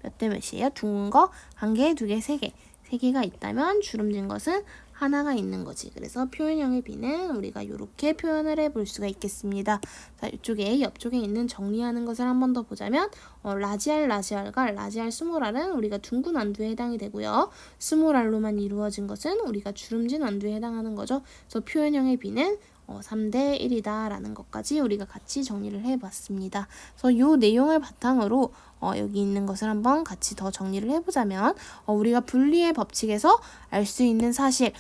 몇 대 몇이에요? 둥근 거 1개, 2개, 3개. 3개가 있다면 주름진 것은 하나가 있는 거지. 그래서 표현형의 B는 우리가 이렇게 표현을 해볼 수가 있겠습니다. 자, 옆쪽에 있는 정리하는 것을 한 번 더 보자면, 라지알, 스몰 r은 우리가 둥근 완두에 해당이 되고요. 스몰 r로만 이루어진 것은 우리가 주름진 완두에 해당하는 거죠. 그래서 표현형의 B는 3대 1이다 라는 것까지 우리가 같이 정리를 해봤습니다. 그래서 이 내용을 바탕으로 여기 있는 것을 한번 같이 더 정리를 해보자면, 우리가 분리의 법칙에서 알 수 있는 사실,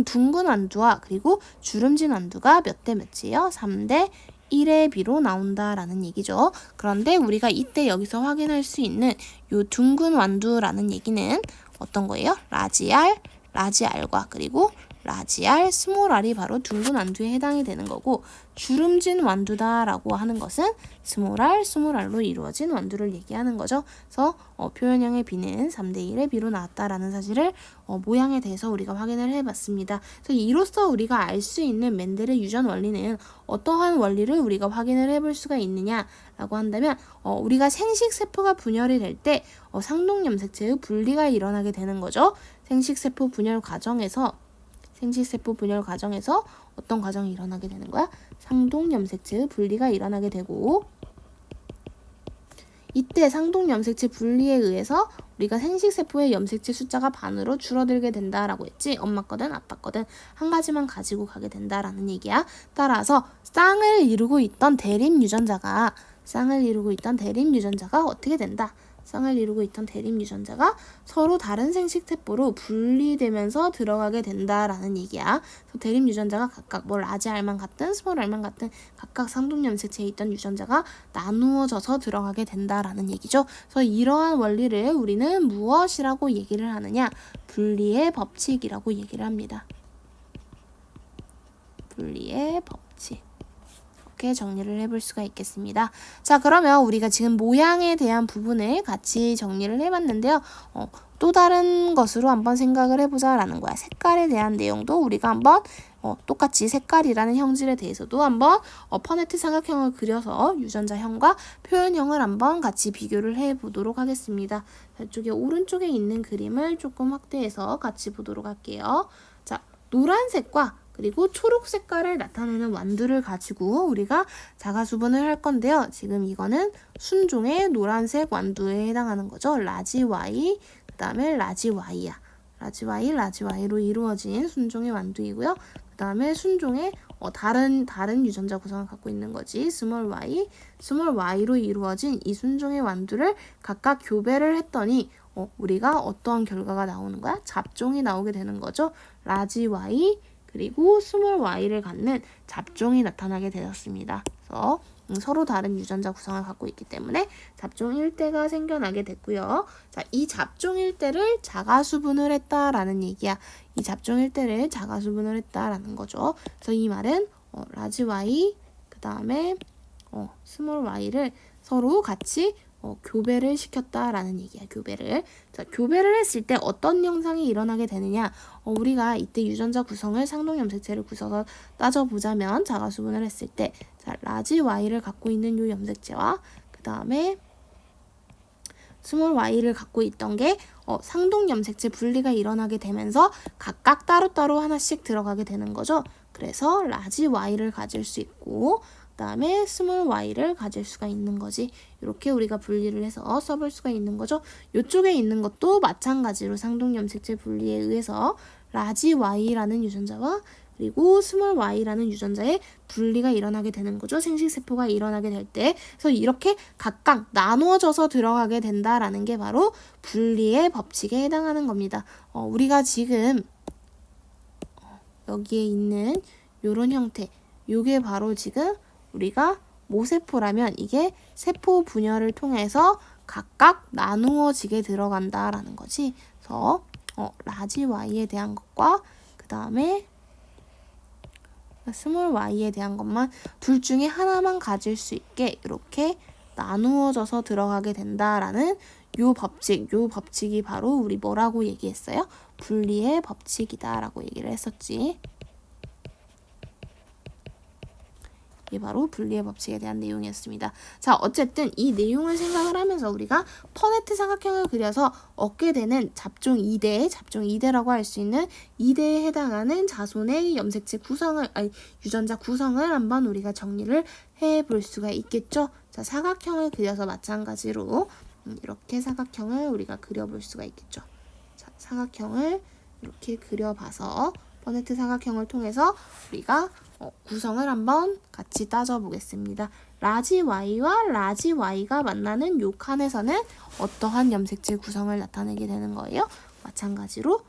둥근 완두와 그리고 주름진 완두가 몇 대 몇이에요? 3대 1의 비로 나온다라는 얘기죠. 그런데 우리가 이때 여기서 확인할 수 있는 이 둥근 완두라는 얘기는 어떤 거예요? 라지알과 그리고 라지알, 스몰 r이 바로 둥근 완두에 해당이 되는 거고, 주름진 완두다라고 하는 것은 스몰 r로 이루어진 완두를 얘기하는 거죠. 그래서 표현형의 B는 3대 1의 B로 나왔다라는 사실을 모양에 대해서 우리가 확인을 해봤습니다. 그래서 이로써 우리가 알 수 있는 멘델의 유전 원리는 어떠한 원리를 우리가 확인을 해볼 수가 있느냐라고 한다면, 우리가 생식세포가 분열이 될 때 상동염색체의 분리가 일어나게 되는 거죠. 생식세포 분열 과정에서 어떤 과정이 일어나게 되는 거야? 상동염색체의 분리가 일어나게 되고, 이때 상동염색체 분리에 의해서 우리가 생식세포의 염색체 숫자가 반으로 줄어들게 된다라고 했지. 엄마 거든 아빠 거든 한 가지만 가지고 가게 된다라는 얘기야. 따라서 쌍을 이루고 있던 대립 유전자가 어떻게 된다? 쌍을 이루고 있던 대립 유전자가 서로 다른 생식세포로 분리되면서 들어가게 된다라는 얘기야. 그래서 대립 유전자가 각각 라지알만 같든 스몰 r만 같든 각각 상동염색체에 있던 유전자가 나누어져서 들어가게 된다라는 얘기죠. 그래서 이러한 원리를 우리는 무엇이라고 얘기를 하느냐? 분리의 법칙이라고 얘기를 합니다. 분리의 법칙. 이렇게 정리를 해볼 수가 있겠습니다. 자, 그러면 우리가 지금 모양에 대한 부분을 같이 정리를 해봤는데요. 또 다른 것으로 한번 생각을 해보자라는 거야. 색깔에 대한 내용도 우리가 한번 똑같이 색깔이라는 형질에 대해서도 한번 퍼네트 삼각형을 그려서 유전자형과 표현형을 한번 같이 비교를 해보도록 하겠습니다. 이쪽에 오른쪽에 있는 그림을 조금 확대해서 같이 보도록 할게요. 자, 노란색과 그리고 초록 색깔을 나타내는 완두를 가지고 우리가 자가수분을 할 건데요. 지금 이거는 순종의 노란색 완두에 해당하는 거죠. 라지 Y, 그 다음에 라지 Y야. 라지 Y로 이루어진 순종의 완두이고요. 그 다음에 순종의 다른 유전자 구성을 갖고 있는 거지. 스몰 Y로 이루어진 이 순종의 완두를 각각 교배를 했더니 우리가 어떠한 결과가 나오는 거야? 잡종이 나오게 되는 거죠. 라지 Y 그리고 스몰 y를 갖는 잡종이 나타나게 되었습니다. 그래서 서로 다른 유전자 구성을 갖고 있기 때문에 잡종 1대가 생겨나게 됐고요. 자, 이 잡종 1대를 자가수분을 했다라는 얘기야. 이 잡종 1대를 자가수분을 했다라는 거죠. 그래서 이 말은 라지 y 그 다음에 스몰 y를 서로 같이 교배를 시켰다라는 얘기야. 교배를. 자, 교배를 했을 때 어떤 현상이 일어나게 되느냐? 우리가 이때 유전자 구성을 상동 염색체를 구성해서 따져보자면 자가수분을 했을 때 자, 라지 Y를 갖고 있는 요 염색체와 그 다음에 스몰 y를 갖고 있던 게 상동 염색체 분리가 일어나게 되면서 각각 따로따로 하나씩 들어가게 되는 거죠. 그래서 라지 y를 가질 수 있고 그 다음에 스몰 y를 가질 수가 있는 거지. 이렇게 우리가 분리를 해서 써볼 수가 있는 거죠. 이쪽에 있는 것도 마찬가지로 상동 염색체 분리에 의해서 라지 y라는 유전자와 그리고 스몰 y라는 유전자의 분리가 일어나게 되는 거죠. 생식세포가 일어나게 될 때. 그래서 이렇게 각각 나누어져서 들어가게 된다라는 게 바로 분리의 법칙에 해당하는 겁니다. 우리가 지금 여기에 있는 요런 형태, 요게 바로 지금 우리가 모세포라면 이게 세포 분열을 통해서 각각 나누어지게 들어간다라는 거지. 그래서 라지 y에 대한 것과 그 다음에 스몰 y에 대한 것만 둘 중에 하나만 가질 수 있게 이렇게 나누어져서 들어가게 된다라는 요 법칙이 바로 우리 뭐라고 얘기했어요? 분리의 법칙이다라고 얘기를 했었지. 이게 바로 분리의 법칙에 대한 내용이었습니다. 자, 어쨌든 이 내용을 생각을 하면서 우리가 퍼네트 삼각형을 그려서 얻게 되는 잡종 2대라고 할 수 있는 2대에 해당하는 자손의 염색체 구성을, 유전자 구성을 한번 우리가 정리를 해볼 수가 있겠죠. 자, 사각형을 그려서 마찬가지로 이렇게 사각형을 우리가 그려볼 수가 있겠죠. 자, 사각형을 이렇게 그려봐서 퍼네트 삼각형을 통해서 우리가 구성을 한번 같이 따져보겠습니다. 라지 Y와 라지 Y가 만나는 요 칸에서는 어떠한 염색체 구성을 나타내게 되는 거예요? 마찬가지로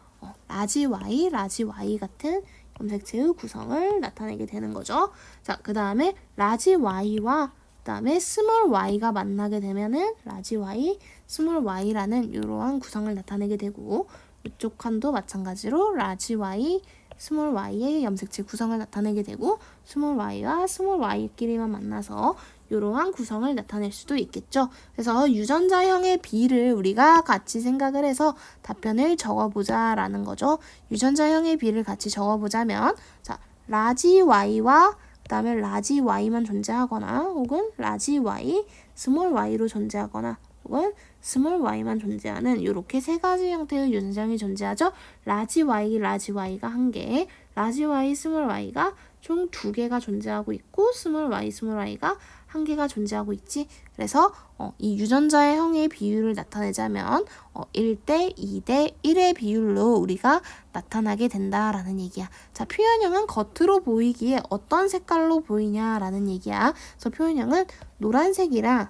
라지 Y 같은 염색체의 구성을 나타내게 되는 거죠. 자, 그 다음에 라지 Y와 그 다음에 스몰 y가 만나게 되면은 라지 Y, 스몰 y라는 이러한 구성을 나타내게 되고 이쪽 칸도 마찬가지로 라지 Y, 스몰 y의 염색체 구성을 나타내게 되고 스몰 y와 스몰 y끼리만 만나서 이러한 구성을 나타낼 수도 있겠죠. 그래서 유전자형의 비를 우리가 같이 생각을 해서 답변을 적어보자라는 거죠. 유전자형의 비를 같이 적어보자면 자, 라지 y와 그 다음에 라지 y만 존재하거나 혹은 라지 y, 스몰 y로 존재하거나 혹은 스몰 y만 존재하는 이렇게 세 가지 형태의 유전자형이 존재하죠. 라지 y가 한 개, 라지 y, 스몰 y가 총 두 개가 존재하고 있고 스몰 y가 한 개가 존재하고 있지. 그래서 이 유전자의 형의 비율을 나타내자면 1대 2대 1의 비율로 우리가 나타나게 된다라는 얘기야. 자, 표현형은 겉으로 보이기에 어떤 색깔로 보이냐라는 얘기야. 그래서 표현형은 노란색이냐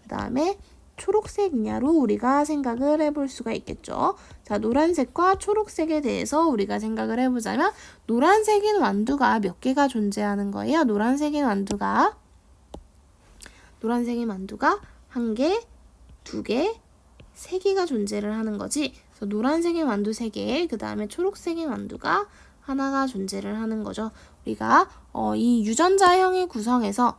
그 다음에 초록색이냐로 우리가 생각을 해볼 수가 있겠죠. 자, 노란색과 초록색에 대해서 우리가 생각을 해보자면 노란색인 완두가 몇 개가 존재하는 거예요? 노란색인 완두가 한 개, 두 개, 세 개가 존재를 하는 거지. 그래서 노란색인 완두 3개, 그 다음에 초록색인 완두가 하나가 존재를 하는 거죠. 우리가 이 유전자형의 구성에서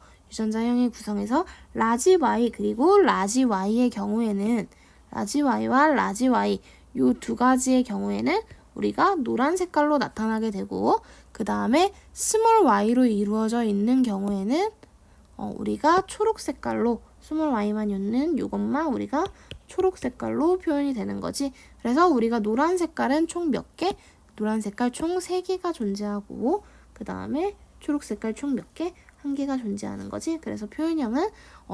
라지 Y 그리고 라지 Y의 경우에는 라지 Y와 라지 Y 요 두 가지의 경우에는 우리가 노란 색깔로 나타나게 되고 그 다음에 스몰 y로 이루어져 있는 경우에는 우리가 초록 색깔로 스몰 y만 있는 요것만 우리가 초록 색깔로 표현이 되는 거지. 그래서 우리가 노란 색깔은 총 몇 개? 노란 색깔 총 3개가 존재하고 그 다음에 초록 색깔 총 몇 개? 1개가 존재하는 거지. 그래서 표현형은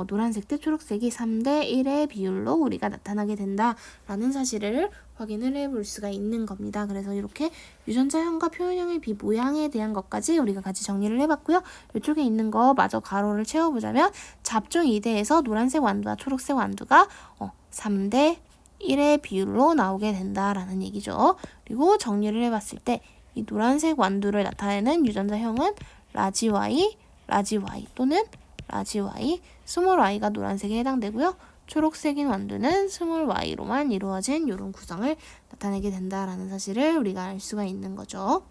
노란색 대 초록색이 3대 1의 비율로 우리가 나타나게 된다라는 사실을 확인을 해볼 수가 있는 겁니다. 그래서 이렇게 유전자형과 표현형의 비 모양에 대한 것까지 우리가 같이 정리를 해봤고요. 이쪽에 있는 거 마저 가로를 채워보자면 잡종 2대에서 노란색 완두와 초록색 완두가 3대 1의 비율로 나오게 된다라는 얘기죠. 그리고 정리를 해봤을 때 이 노란색 완두를 나타내는 유전자형은 라지 Y 또는 라지 Y, 스몰 y가 노란색에 해당되고요. 초록색인 완두는 스몰 y로만 이루어진 이런 구성을 나타내게 된다라는 사실을 우리가 알 수가 있는 거죠.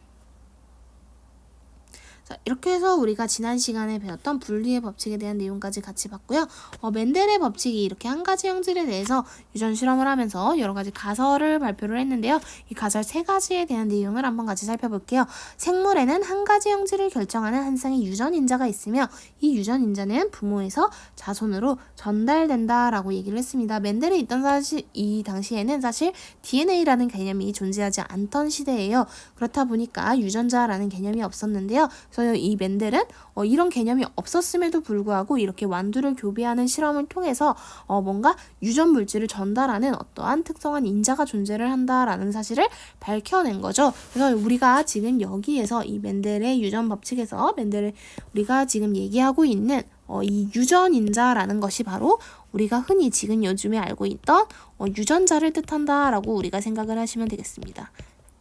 자, 이렇게 해서 우리가 지난 시간에 배웠던 분리의 법칙에 대한 내용까지 같이 봤고요. 멘델의 법칙이 이렇게 한 가지 형질에 대해서 유전 실험을 하면서 여러 가지 가설을 발표를 했는데요. 이 가설 세 가지에 대한 내용을 한번 같이 살펴볼게요. 생물에는 한 가지 형질을 결정하는 한 쌍의 유전인자가 있으며 이 유전인자는 부모에서 자손으로 전달된다라고 얘기를 했습니다. 멘델이 있던 이 당시에는 사실 DNA라는 개념이 존재하지 않던 시대예요. 그렇다 보니까 유전자라는 개념이 없었는데요. 그래서 이 멘델은 이런 개념이 없었음에도 불구하고 이렇게 완두를 교배하는 실험을 통해서 뭔가 유전 물질을 전달하는 어떠한 특성한 인자가 존재를 한다라는 사실을 밝혀낸 거죠. 그래서 우리가 지금 여기에서 이 멘델의 유전 법칙에서 우리가 지금 얘기하고 있는 이 유전인자라는 것이 바로 우리가 흔히 지금 요즘에 알고 있던 유전자를 뜻한다라고 우리가 생각을 하시면 되겠습니다.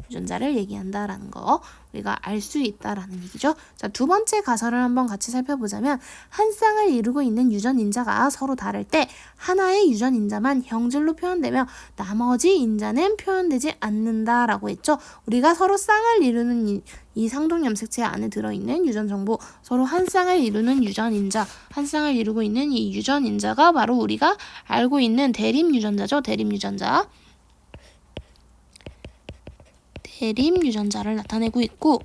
유전자를 얘기한다라는 거 우리가 알 수 있다라는 얘기죠. 자, 두 번째 가설을 한번 같이 살펴보자면 한 쌍을 이루고 있는 유전인자가 서로 다를 때 하나의 유전인자만 형질로 표현되며 나머지 인자는 표현되지 않는다라고 했죠. 우리가 서로 쌍을 이루는 이 상동염색체 안에 들어있는 유전 정보, 서로 한 쌍을 이루는 유전인자, 한 쌍을 이루고 있는 이 유전인자가 바로 우리가 알고 있는 대립유전자죠. 대립유전자. 대립유전자를 나타내고 있고,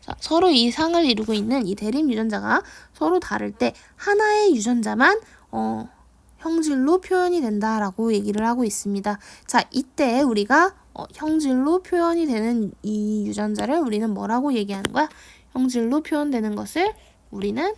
자, 서로 이 상을 이루고 있는 이 대립유전자가 서로 다를 때 하나의 유전자만 형질로 표현이 된다라고 얘기를 하고 있습니다. 자, 이때 우리가 형질로 표현이 되는 이 유전자를 우리는 뭐라고 얘기하는 거야? 형질로 표현되는 것을 우리는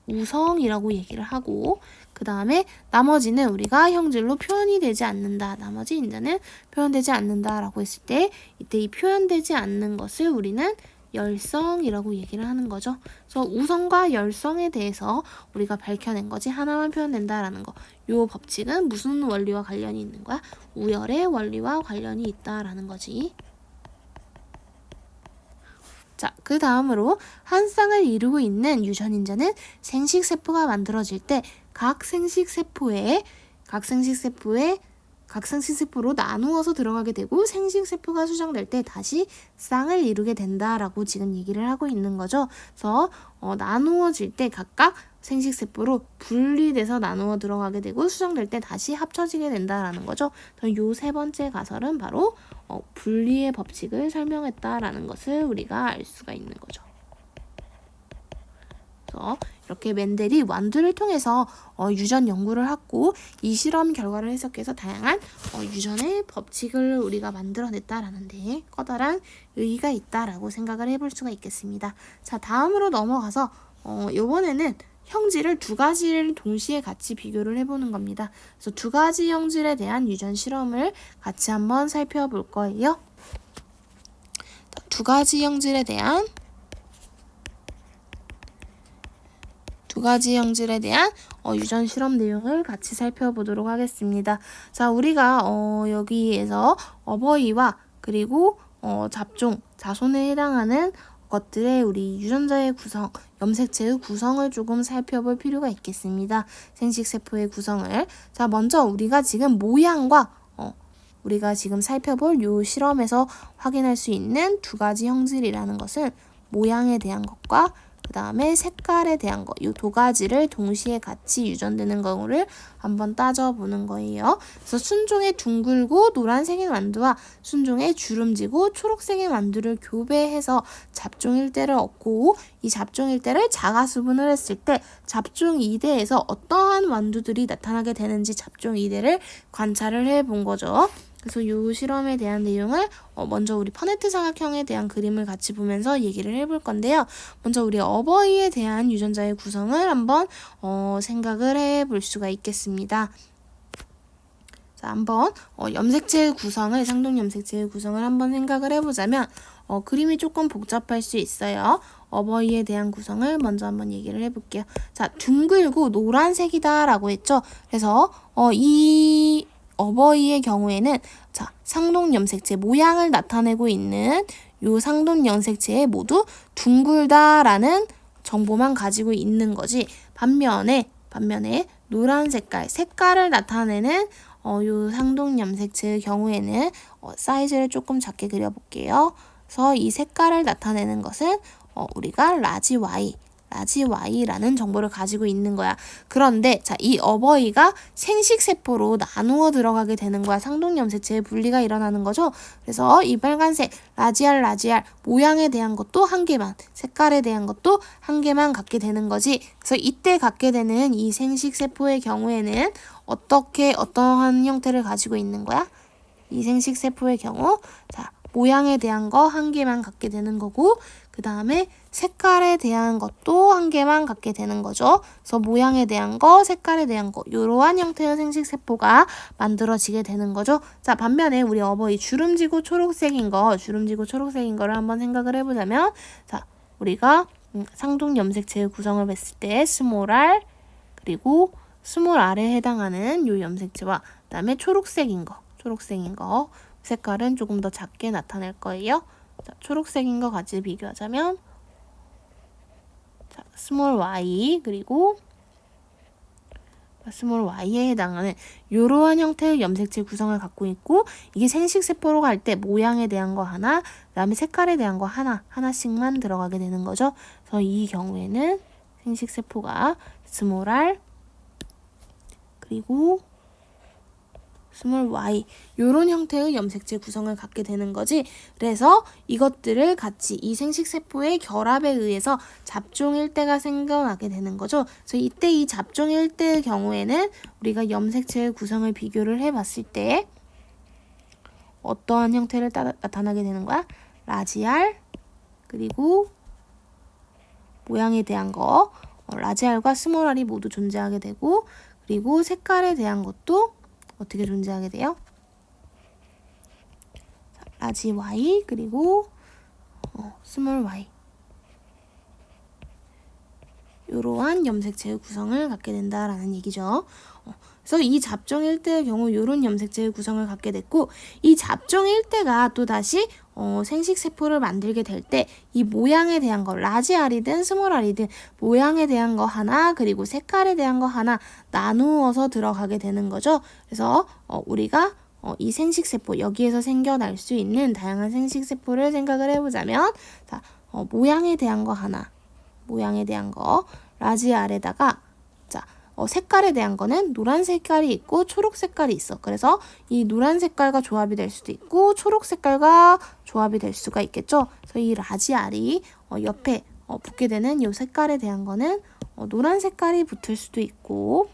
우성이라고 얘기를 하고, 그 다음에 나머지는 우리가 형질로 표현이 되지 않는다. 나머지 인자는 표현되지 않는다라고 했을 때 이때 이 표현되지 않는 것을 우리는 열성이라고 얘기를 하는 거죠. 그래서 우성과 열성에 대해서 우리가 밝혀낸 거지 하나만 표현된다라는 거. 요 법칙은 무슨 원리와 관련이 있는 거야? 우열의 원리와 관련이 있다라는 거지. 자, 그 다음으로 한 쌍을 이루고 있는 유전인자는 생식세포가 만들어질 때 각 생식세포로 나누어서 들어가게 되고 생식세포가 수정될 때 다시 쌍을 이루게 된다라고 지금 얘기를 하고 있는 거죠. 그래서 나누어질 때 각각 생식세포로 분리돼서 나누어 들어가게 되고 수정될 때 다시 합쳐지게 된다라는 거죠. 요 세 번째 가설은 바로 분리의 법칙을 설명했다라는 것을 우리가 알 수가 있는 거죠. 그래서 이렇게 멘델이 완두를 통해서 유전 연구를 하고 이 실험 결과를 해석해서 다양한 유전의 법칙을 우리가 만들어냈다라는 데 커다란 의의가 있다라고 생각을 해볼 수가 있겠습니다. 자, 다음으로 넘어가서 이번에는 형질을 두 가지를 동시에 같이 비교를 해보는 겁니다. 그래서 두 가지 형질에 대한 유전 실험을 같이 한번 살펴볼 거예요. 두 가지 형질에 대한 유전 실험 내용을 같이 살펴보도록 하겠습니다. 자, 우리가 여기에서 어버이와 그리고 잡종, 자손에 해당하는 것들의 우리 유전자의 구성, 염색체의 구성을 조금 살펴볼 필요가 있겠습니다. 생식세포의 구성을. 자, 먼저 우리가 지금 모양과 우리가 지금 살펴볼 요 실험에서 확인할 수 있는 두 가지 형질이라는 것은 모양에 대한 것과 그 다음에 색깔에 대한 것, 이 두 가지를 동시에 같이 유전되는 거를 한번 따져보는 거예요. 그래서 순종의 둥글고 노란색의 만두와 순종의 주름지고 초록색의 만두를 교배해서 잡종 일대를 얻고 이 잡종 일대를 자가수분을 했을 때 잡종 이대에서 어떠한 완두들이 나타나게 되는지 잡종 이대를 관찰을 해본 거죠. 그래서 이 실험에 대한 내용을 먼저 우리 퍼네트 사각형에 대한 그림을 같이 보면서 얘기를 해볼 건데요. 먼저 우리 어버이에 대한 유전자의 구성을 한번 생각을 해볼 수가 있겠습니다. 자, 한번 염색체의 구성을, 상동염색체의 구성을 한번 생각을 해보자면 그림이 조금 복잡할 수 있어요. 어버이에 대한 구성을 먼저 한번 얘기를 해볼게요. 자, 둥글고 노란색이다 라고 했죠. 그래서 이 어버이의 경우에는 자, 상동염색체 모양을 나타내고 있는 요 상동염색체에 모두 둥글다라는 정보만 가지고 있는 거지. 반면에 노란 색깔을 나타내는 요 상동염색체의 경우에는 사이즈를 조금 작게 그려볼게요. 그래서 이 색깔을 나타내는 것은 우리가 라지 Y라는 정보를 가지고 있는 거야. 그런데 자, 이 어버이가 생식세포로 나누어 들어가게 되는 거야. 상동염색체의 분리가 일어나는 거죠. 그래서 이 빨간색 라지 R 모양에 대한 것도 한 개만, 색깔에 대한 것도 한 개만 갖게 되는 거지. 그래서 이때 갖게 되는 이 생식세포의 경우에는 어떠한 형태를 가지고 있는 거야? 이 생식세포의 경우 자, 모양에 대한 거 한 개만 갖게 되는 거고, 그 다음에 색깔에 대한 것도 한 개만 갖게 되는 거죠. 그래서 모양에 대한 거, 색깔에 대한 거, 이러한 형태의 생식세포가 만들어지게 되는 거죠. 자, 반면에 우리 어버이 주름지고 초록색인 거를 한번 생각을 해보자면, 자, 우리가 상동염색체의 구성을 봤을 때 스몰 r, 그리고 스몰 r에 해당하는 요 염색체와 그 다음에 초록색인 거, 색깔은 조금 더 작게 나타낼 거예요. 자, 초록색인 거 같이 비교하자면 자, 스몰 y 그리고 스몰 y에 해당하는 이러한 형태의 염색체 구성을 갖고 있고, 이게 생식세포로 갈 때 모양에 대한 거 하나, 그 다음에 색깔에 대한 거 하나씩만 들어가게 되는 거죠. 그래서 이 경우에는 생식세포가 스몰 r 그리고 스몰 y 요런 형태의 염색체 구성을 갖게 되는 거지. 그래서 이것들을 같이 이 생식세포의 결합에 의해서 잡종 일대가 생겨나게 되는 거죠. 그래서 이때 이 잡종 일대의 경우에는 우리가 염색체의 구성을 비교를 해봤을 때 어떠한 형태를 나타나게 되는 거야? 라지 R 그리고 모양에 대한 거 라지 R과 스몰 R이 모두 존재하게 되고, 그리고 색깔에 대한 것도 어떻게 존재하게 돼요? 라지 Y 그리고 스몰 y 이러한 염색체의 구성을 갖게 된다라는 얘기죠. 그래서 이 잡종 일대의 경우 이런 염색체의 구성을 갖게 됐고, 이 잡종 일대가 또다시 생식세포를 만들게 될 때 이 모양에 대한 거 라지 R이든 스몰 R이든 모양에 대한 거 하나, 그리고 색깔에 대한 거 하나 나누어서 들어가게 되는 거죠. 그래서 우리가 이 생식세포 여기에서 생겨날 수 있는 다양한 생식세포를 생각을 해보자면, 자, 모양에 대한 거 하나, 라지 R에다가 자, 색깔에 대한 거는 노란 색깔이 있고 초록 색깔이 있어. 그래서 이 노란 색깔과 조합이 될 수도 있고 초록 색깔과 조합이 될 수가 있겠죠. 그래서 이 라지 R이 옆에 붙게 되는 이 색깔에 대한 거는 노란 색깔이 붙을 수도 있고,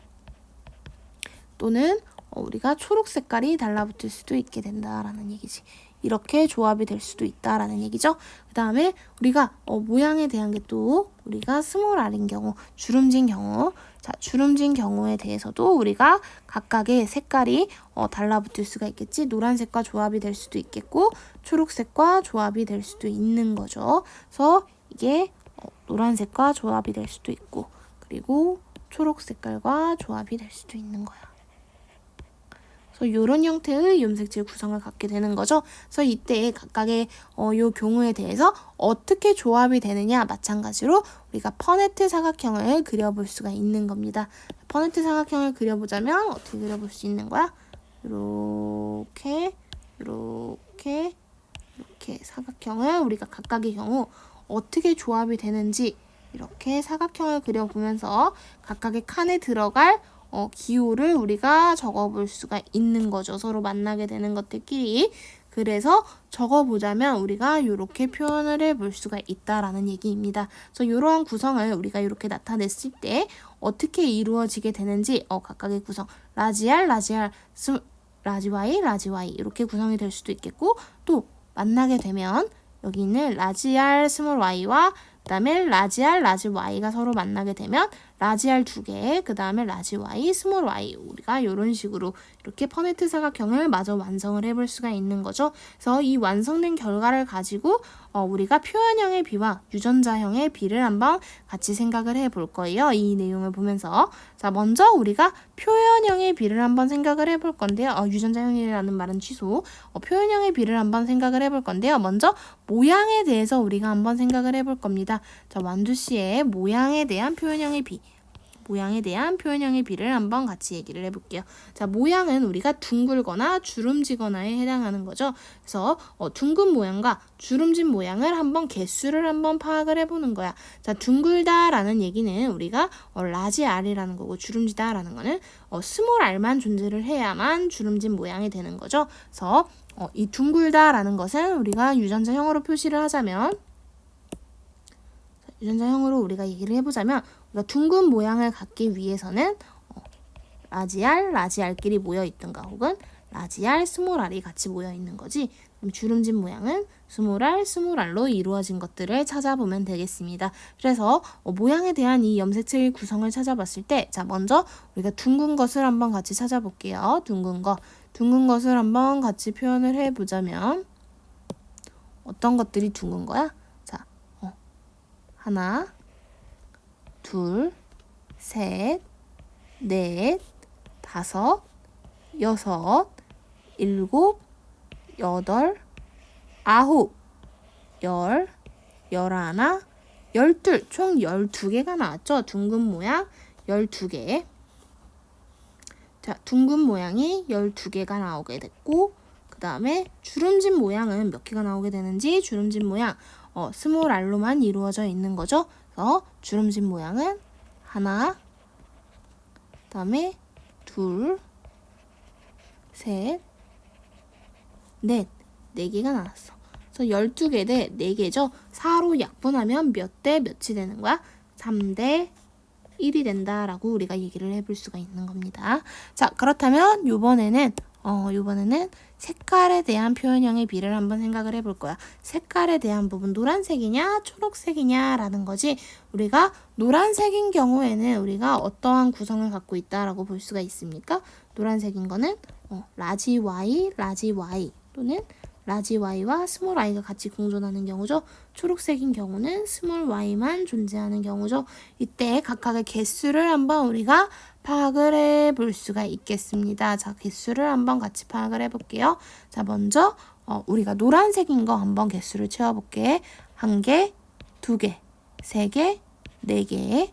또는 우리가 초록 색깔이 달라붙을 수도 있게 된다라는 얘기지. 이렇게 조합이 될 수도 있다라는 얘기죠. 그 다음에 우리가 모양에 대한 게 또 우리가 스몰 r인 경우, 주름진 경우, 자, 주름진 경우에 대해서도 우리가 각각의 색깔이 달라붙을 수가 있겠지. 노란색과 조합이 될 수도 있겠고 초록색과 조합이 될 수도 있는 거죠. 그래서 이게 노란색과 조합이 될 수도 있고, 그리고 초록 색깔과 조합이 될 수도 있는 거야. 이런 형태의 염색체 구성을 갖게 되는 거죠. 그래서 이때 각각의 요 경우에 대해서 어떻게 조합이 되느냐, 마찬가지로 우리가 퍼네트 사각형을 그려볼 수가 있는 겁니다. 퍼네트 사각형을 그려보자면 어떻게 그려볼 수 있는 거야? 이렇게 사각형을 우리가 각각의 경우 어떻게 조합이 되는지 이렇게 사각형을 그려보면서 각각의 칸에 들어갈 기호를 우리가 적어볼 수가 있는 거죠. 서로 만나게 되는 것들끼리. 그래서 적어보자면 우리가 이렇게 표현을 해볼 수가 있다라는 얘기입니다. 그래서 이러한 구성을 우리가 이렇게 나타냈을 때 어떻게 이루어지게 되는지 각각의 구성 라지 R, 라지 Y 이렇게 구성이 될 수도 있겠고, 또 만나게 되면 여기 있는 라지 R, 스몰 y와 그 다음에 라지 R, 라지 Y가 서로 만나게 되면 라지 R 2개, 그 다음에 라지 Y, 스몰 y 우리가 이런 식으로 이렇게 퍼네트 사각형을 마저 완성을 해볼 수가 있는 거죠. 그래서 이 완성된 결과를 가지고 우리가 표현형의 비와 유전자형의 비를 한번 같이 생각을 해볼 거예요. 이 내용을 보면서. 자, 먼저 우리가 표현형의 비를 한번 생각을 해볼 건데요. 유전자형이라는 말은 취소. 표현형의 비를 한번 생각을 해볼 건데요. 먼저 모양에 대해서 우리가 한번 생각을 해볼 겁니다. 자, 완두씨의 모양에 대한 표현형의 비. 모양에 대한 표현형의 비를 한번 같이 얘기를 해볼게요. 자, 모양은 우리가 둥글거나 주름지거나에 해당하는 거죠. 그래서 둥근 모양과 주름진 모양을 한번 개수를 한번 파악을 해보는 거야. 자, 둥글다라는 얘기는 우리가 라지 R이라는 거고, 주름지다라는 거는 스몰 R만 존재를 해야만 주름진 모양이 되는 거죠. 그래서 이 둥글다라는 것은 우리가 유전자형으로 표시를 하자면, 유전자형으로 우리가 얘기를 해보자면, 우리가 둥근 모양을 갖기 위해서는 라지 R, 라지 R끼리 모여 있든가, 혹은 라지 R, 스몰 R이 같이 모여 있는 거지. 그럼 주름진 모양은 스몰 R, 스몰 R로 이루어진 것들을 찾아보면 되겠습니다. 그래서 모양에 대한 이 염색체의 구성을 찾아봤을 때, 자, 먼저 우리가 둥근 것을 한번 같이 찾아볼게요. 둥근 것을 한번 같이 표현을 해보자면 어떤 것들이 둥근 거야? 자, 하나, 둘, 셋, 넷, 다섯, 여섯, 일곱, 여덟, 아홉, 열, 열하나, 열둘, 총 12개가 나왔죠. 둥근 모양 12개. 자, 둥근 모양이 12개가 나오게 됐고, 그 다음에 주름진 모양은 몇 개가 나오게 되는지, 주름진 모양 스몰 R로만 이루어져 있는 거죠. 그래서 주름진 모양은 하나, 그 다음에 둘, 셋, 넷, 4개가 나왔어. 그래서 12개 대 4개죠. 4로 약분하면 몇 대 몇이 되는 거야? 3대 1이 된다라고 우리가 얘기를 해볼 수가 있는 겁니다. 자, 그렇다면 요번에는 색깔에 대한 표현형의 비를 한번 생각을 해볼 거야. 색깔에 대한 부분, 노란색이냐 초록색이냐 라는 거지. 우리가 노란색인 경우에는 우리가 어떠한 구성을 갖고 있다라고 볼 수가 있습니까? 노란색인 거는 라지 Y, 라지 Y 또는 라지 Y와 스몰 I가 같이 공존하는 경우죠. 초록색인 경우는 스몰 Y만 존재하는 경우죠. 이때 각각의 개수를 한번 우리가 파악을 해볼 수가 있겠습니다. 자, 개수를 한번 같이 파악을 해볼게요. 자, 먼저 우리가 노란색인 거 한번 개수를 채워볼게. 1개, 2개, 3개, 4개,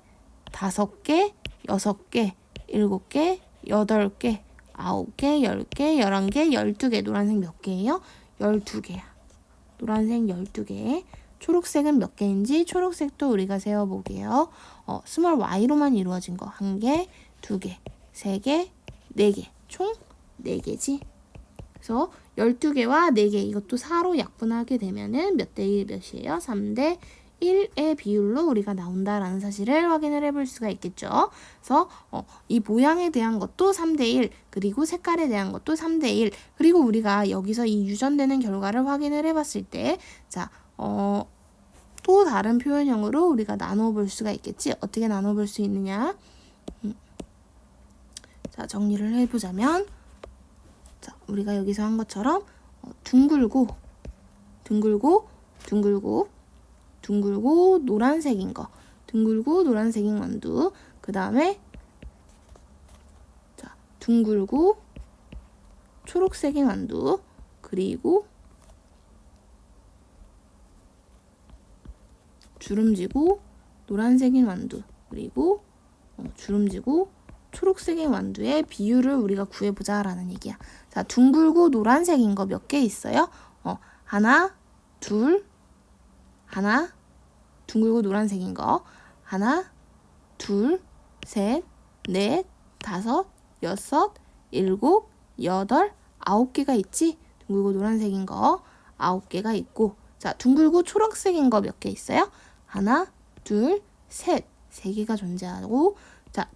5개, 6개, 7개, 8개, 9개, 10개, 11개, 12개. 노란색 몇 개예요? 12개야. 노란색 12개. 초록색은 몇 개인지 초록색도 우리가 세어보게요. 스몰 Y로만 이루어진 거 1개, 2개, 3개, 4개. 총 4개지. 그래서 12개와 4개 이것도 4로 약분하게 되면은 몇 대 1 몇이에요? 3대 1의 비율로 우리가 나온다라는 사실을 확인을 해볼 수가 있겠죠. 그래서 이 모양에 대한 것도 3대 1, 그리고 색깔에 대한 것도 3대 1, 그리고 우리가 여기서 이 유전되는 결과를 확인을 해봤을 때, 자, 또 다른 표현형으로 우리가 나눠볼 수가 있겠지. 어떻게 나눠볼 수 있느냐? 자, 정리를 해보자면, 자, 우리가 여기서 한 것처럼 둥글고 노란색인 거, 둥글고 노란색인 완두, 그 다음에 자, 둥글고 초록색인 완두, 그리고 주름지고 노란색인 완두, 그리고 주름지고 초록색인 완두의 비율을 우리가 구해보자라는 얘기야. 자, 둥글고 노란색인 거 몇 개 있어요? 하나, 둘, 하나, 둥글고 노란색인 거 하나, 둘, 셋, 넷, 다섯, 여섯, 일곱, 여덟, 9개가 있지? 둥글고 노란색인 거 9개가 있고, 자, 둥글고 초록색인 거 몇 개 있어요? 하나, 둘, 셋, 3개가 존재하고, 자,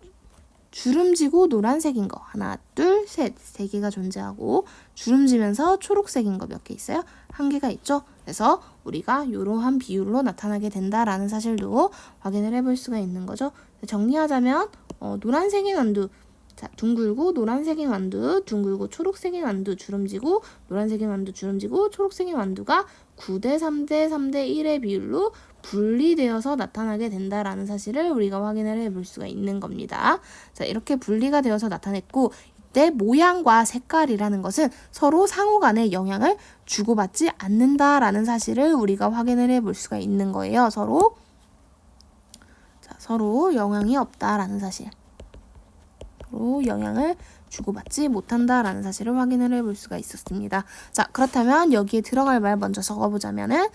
주름지고 노란색인 거 하나, 둘, 셋, 3개가 존재하고, 주름지면서 초록색인 거 몇 개 있어요? 1개가 있죠? 그래서 우리가 이러한 비율로 나타나게 된다라는 사실도 확인을 해볼 수가 있는 거죠. 정리하자면 노란색인 완두, 자, 둥글고 노란색인 완두, 둥글고 초록색인 완두, 주름지고 노란색인 완두, 주름지고 초록색인 완두가 9대 3대 3대 1의 비율로 분리되어서 나타나게 된다라는 사실을 우리가 확인을 해볼 수가 있는 겁니다. 자, 이렇게 분리가 되어서 나타냈고, 이때 모양과 색깔이라는 것은 서로 상호 간의 영향을 주고받지 않는다라는 사실을 우리가 확인을 해볼 수가 있는 거예요. 서로 영향이 없다라는 사실. 서로 영향을 주고받지 못한다라는 사실을 확인을 해볼 수가 있었습니다. 자, 그렇다면 여기에 들어갈 말 먼저 적어보자면은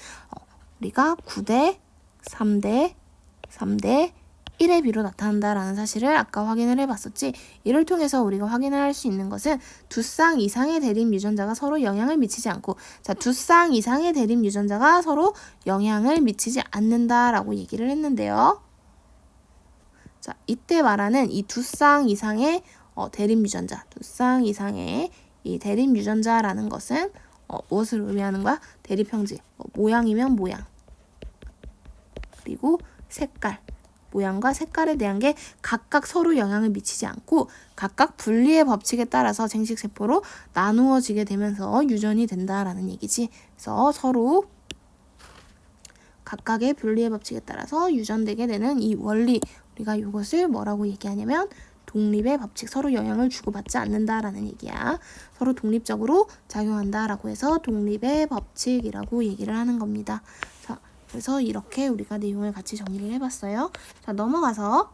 우리가 9대 3대 3대 1의 비로 나타난다라는 사실을 아까 확인을 해봤었지. 이를 통해서 우리가 확인을 할 수 있는 것은 두 쌍 이상의 대립 유전자가 서로 영향을 미치지 않고, 자, 두 쌍 이상의 대립 유전자가 서로 영향을 미치지 않는다라고 얘기를 했는데요. 자, 이때 말하는 이 두 쌍 이상의 대립 유전자, 두 쌍 이상의 이 대립 유전자라는 것은 무엇을 의미하는 거야? 대립 형질, 모양이면 모양, 그리고 색깔, 모양과 색깔에 대한 게 각각 서로 영향을 미치지 않고 각각 분리의 법칙에 따라서 생식세포로 나누어지게 되면서 유전이 된다라는 얘기지. 그래서 서로 각각의 분리의 법칙에 따라서 유전되게 되는 이 원리, 우리가 이것을 뭐라고 얘기하냐면 독립의 법칙, 서로 영향을 주고받지 않는다라는 얘기야. 서로 독립적으로 작용한다라고 해서 독립의 법칙이라고 얘기를 하는 겁니다. 자, 그래서 이렇게 우리가 내용을 같이 정리를 해봤어요. 자, 넘어가서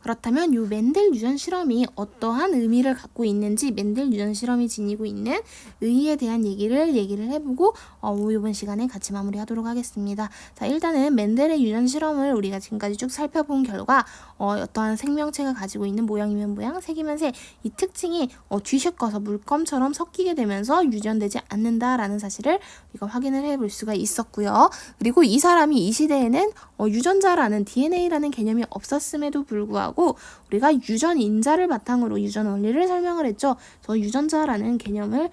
그렇다면 이 멘델 유전 실험이 어떠한 의미를 갖고 있는지, 멘델 유전 실험이 지니고 있는 의의에 대한 얘기를 해보고 이번 시간에 같이 마무리하도록 하겠습니다. 자, 일단은 멘델의 유전 실험을 우리가 지금까지 쭉 살펴본 결과 어떠한 생명체가 가지고 있는 모양이면 모양, 색이면 색, 이 특징이 뒤섞어서 물감처럼 섞이게 되면서 유전되지 않는다라는 사실을 우리가 확인을 해볼 수가 있었고요. 그리고 이 사람이 이 시대에는 유전자라는 DNA라는 개념이 없었음에도 불구하고 우리가 유전 인자를 바탕으로 유전 원리를 설명을 했죠. 그래서 유전자라는 개념을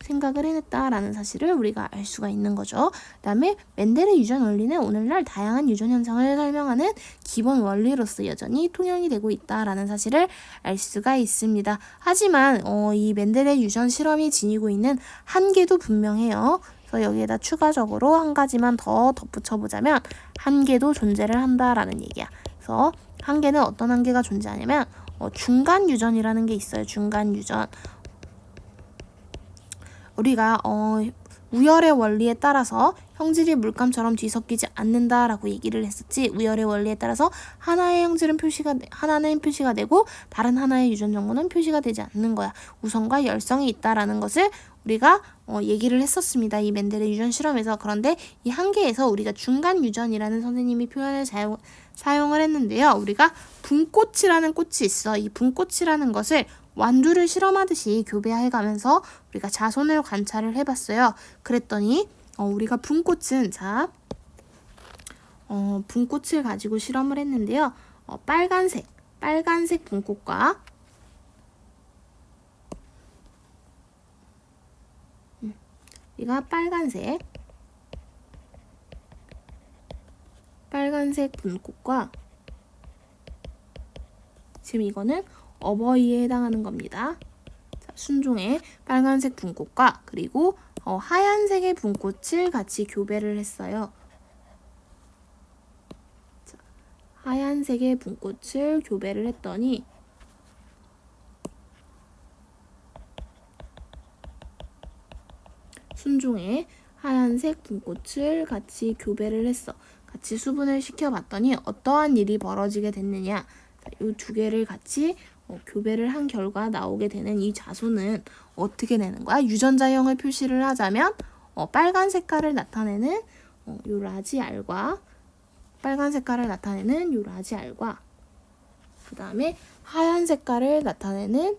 생각을 해냈다라는 사실을 우리가 알 수가 있는 거죠. 그 다음에 멘델의 유전 원리는 오늘날 다양한 유전 현상을 설명하는 기본 원리로서 여전히 통용이 되고 있다라는 사실을 알 수가 있습니다. 하지만 이 멘델의 유전 실험이 지니고 있는 한계도 분명해요. 그래서 여기에다 추가적으로 한 가지만 더 덧붙여보자면 한계도 존재를 한다라는 얘기야. 그래서 한계는 어떤 한계가 존재하냐면 중간 유전이라는 게 있어요. 중간 유전. 우리가 우열의 원리에 따라서 형질이 물감처럼 뒤섞이지 않는다라고 얘기를 했었지. 우열의 원리에 따라서 하나의 형질은 하나는 표시가 되고 다른 하나의 유전 정보는 표시가 되지 않는 거야. 우성과 열성이 있다라는 것을 우리가 얘기를 했었습니다. 이 멘델의 유전 실험에서. 그런데 이 한계에서 우리가 중간 유전이라는 선생님이 표현을 사용을 했는데요. 우리가 분꽃이라는 꽃이 있어. 이 분꽃이라는 것을 완두를 실험하듯이 교배해가면서 우리가 자손을 관찰을 해봤어요. 그랬더니 우리가 분꽃은 분꽃을 가지고 실험을 했는데요. 빨간색 분꽃과 우리가 빨간색 분꽃과 지금 이거는 어버이에 해당하는 겁니다. 자, 순종의 빨간색 분꽃과 그리고 하얀색의 분꽃을 같이 교배를 했어요. 자, 하얀색의 분꽃을 교배를 했더니 순종의 하얀색 분꽃을 같이 교배를 했어. 같이 수분을 시켜봤더니 어떠한 일이 벌어지게 됐느냐. 이 두 개를 같이 교배를 한 결과 나오게 되는 이 자손은 어떻게 되는 거야? 유전자형을 표시를 하자면 빨간 색깔을 나타내는 요 라지알과 빨간 색깔을 나타내는 요 라지알과 그 다음에 하얀 색깔을 나타내는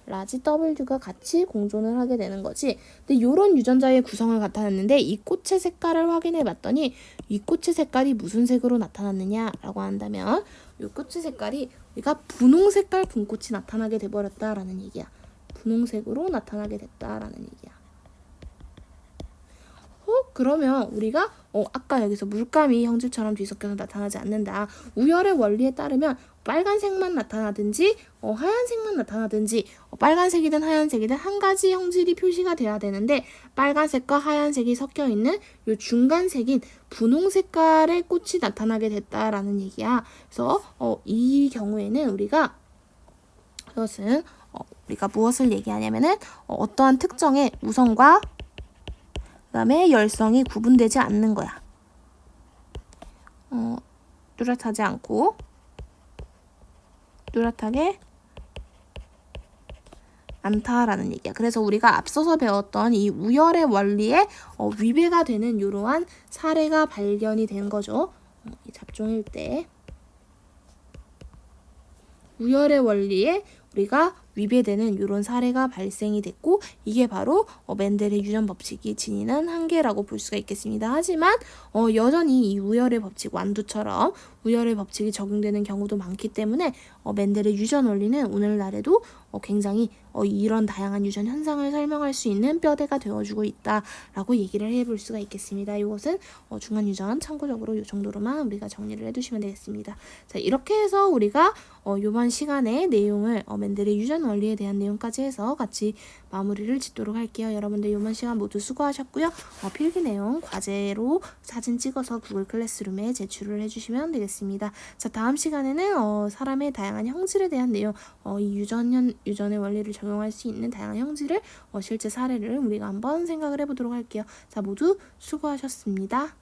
라지 W가 같이 공존을 하게 되는 거지. 근데 요런 유전자의 구성을 나타냈는데 이 꽃의 색깔을 확인해 봤더니 이 꽃의 색깔이 무슨 색으로 나타났느냐라고 한다면 이 꽃의 색깔이 우리가 분홍 색깔 분꽃이 나타나게 돼버렸다라는 얘기야. 분홍색으로 나타나게 됐다라는 얘기야. 그러면 우리가 아까 여기서 물감이 형질처럼 뒤섞여서 나타나지 않는다. 우열의 원리에 따르면 빨간색만 나타나든지 하얀색만 나타나든지 빨간색이든 하얀색이든 한 가지 형질이 표시가 돼야 되는데 빨간색과 하얀색이 섞여 있는 요 중간색인 분홍 색깔의 꽃이 나타나게 됐다라는 얘기야. 그래서 이 경우에는 우리가 무엇을 얘기하냐면은 어떠한 특정의 우성과 그 다음에 열성이 구분되지 않는 거야. 뚜렷하지 않고 뚜렷하게 않다라는 얘기야. 그래서 우리가 앞서서 배웠던 이 우열의 원리에 위배가 되는 이러한 사례가 발견이 된 거죠. 이 잡종일 때 우열의 원리에 우리가 위배되는 이런 사례가 발생이 됐고 이게 바로 멘델의 유전 법칙이 지니는 한계라고 볼 수가 있겠습니다. 하지만 여전히 이 우열의 법칙 완두처럼 우열의 법칙이 적용되는 경우도 많기 때문에 멘델의 유전 원리는 오늘날에도 굉장히 이런 다양한 유전 현상을 설명할 수 있는 뼈대가 되어주고 있다라고 얘기를 해볼 수가 있겠습니다. 이것은 중간 유전 참고적으로 이 정도로만 우리가 정리를 해두시면 되겠습니다. 자, 이렇게 해서 우리가 이번 시간에 내용을 멘델의 유전 원리에 대한 내용까지 해서 같이 마무리를 짓도록 할게요. 여러분들 이번 시간 모두 수고하셨고요. 필기 내용 과제로 사진 찍어서 구글 클래스룸에 제출을 해주시면 되겠습니다. 자, 다음 시간에는 사람의 다양한 형질에 대한 내용, 이 유전의 원리를 적용할 수 있는 다양한 형질을 실제 사례를 우리가 한번 생각을 해보도록 할게요. 자, 모두 수고하셨습니다.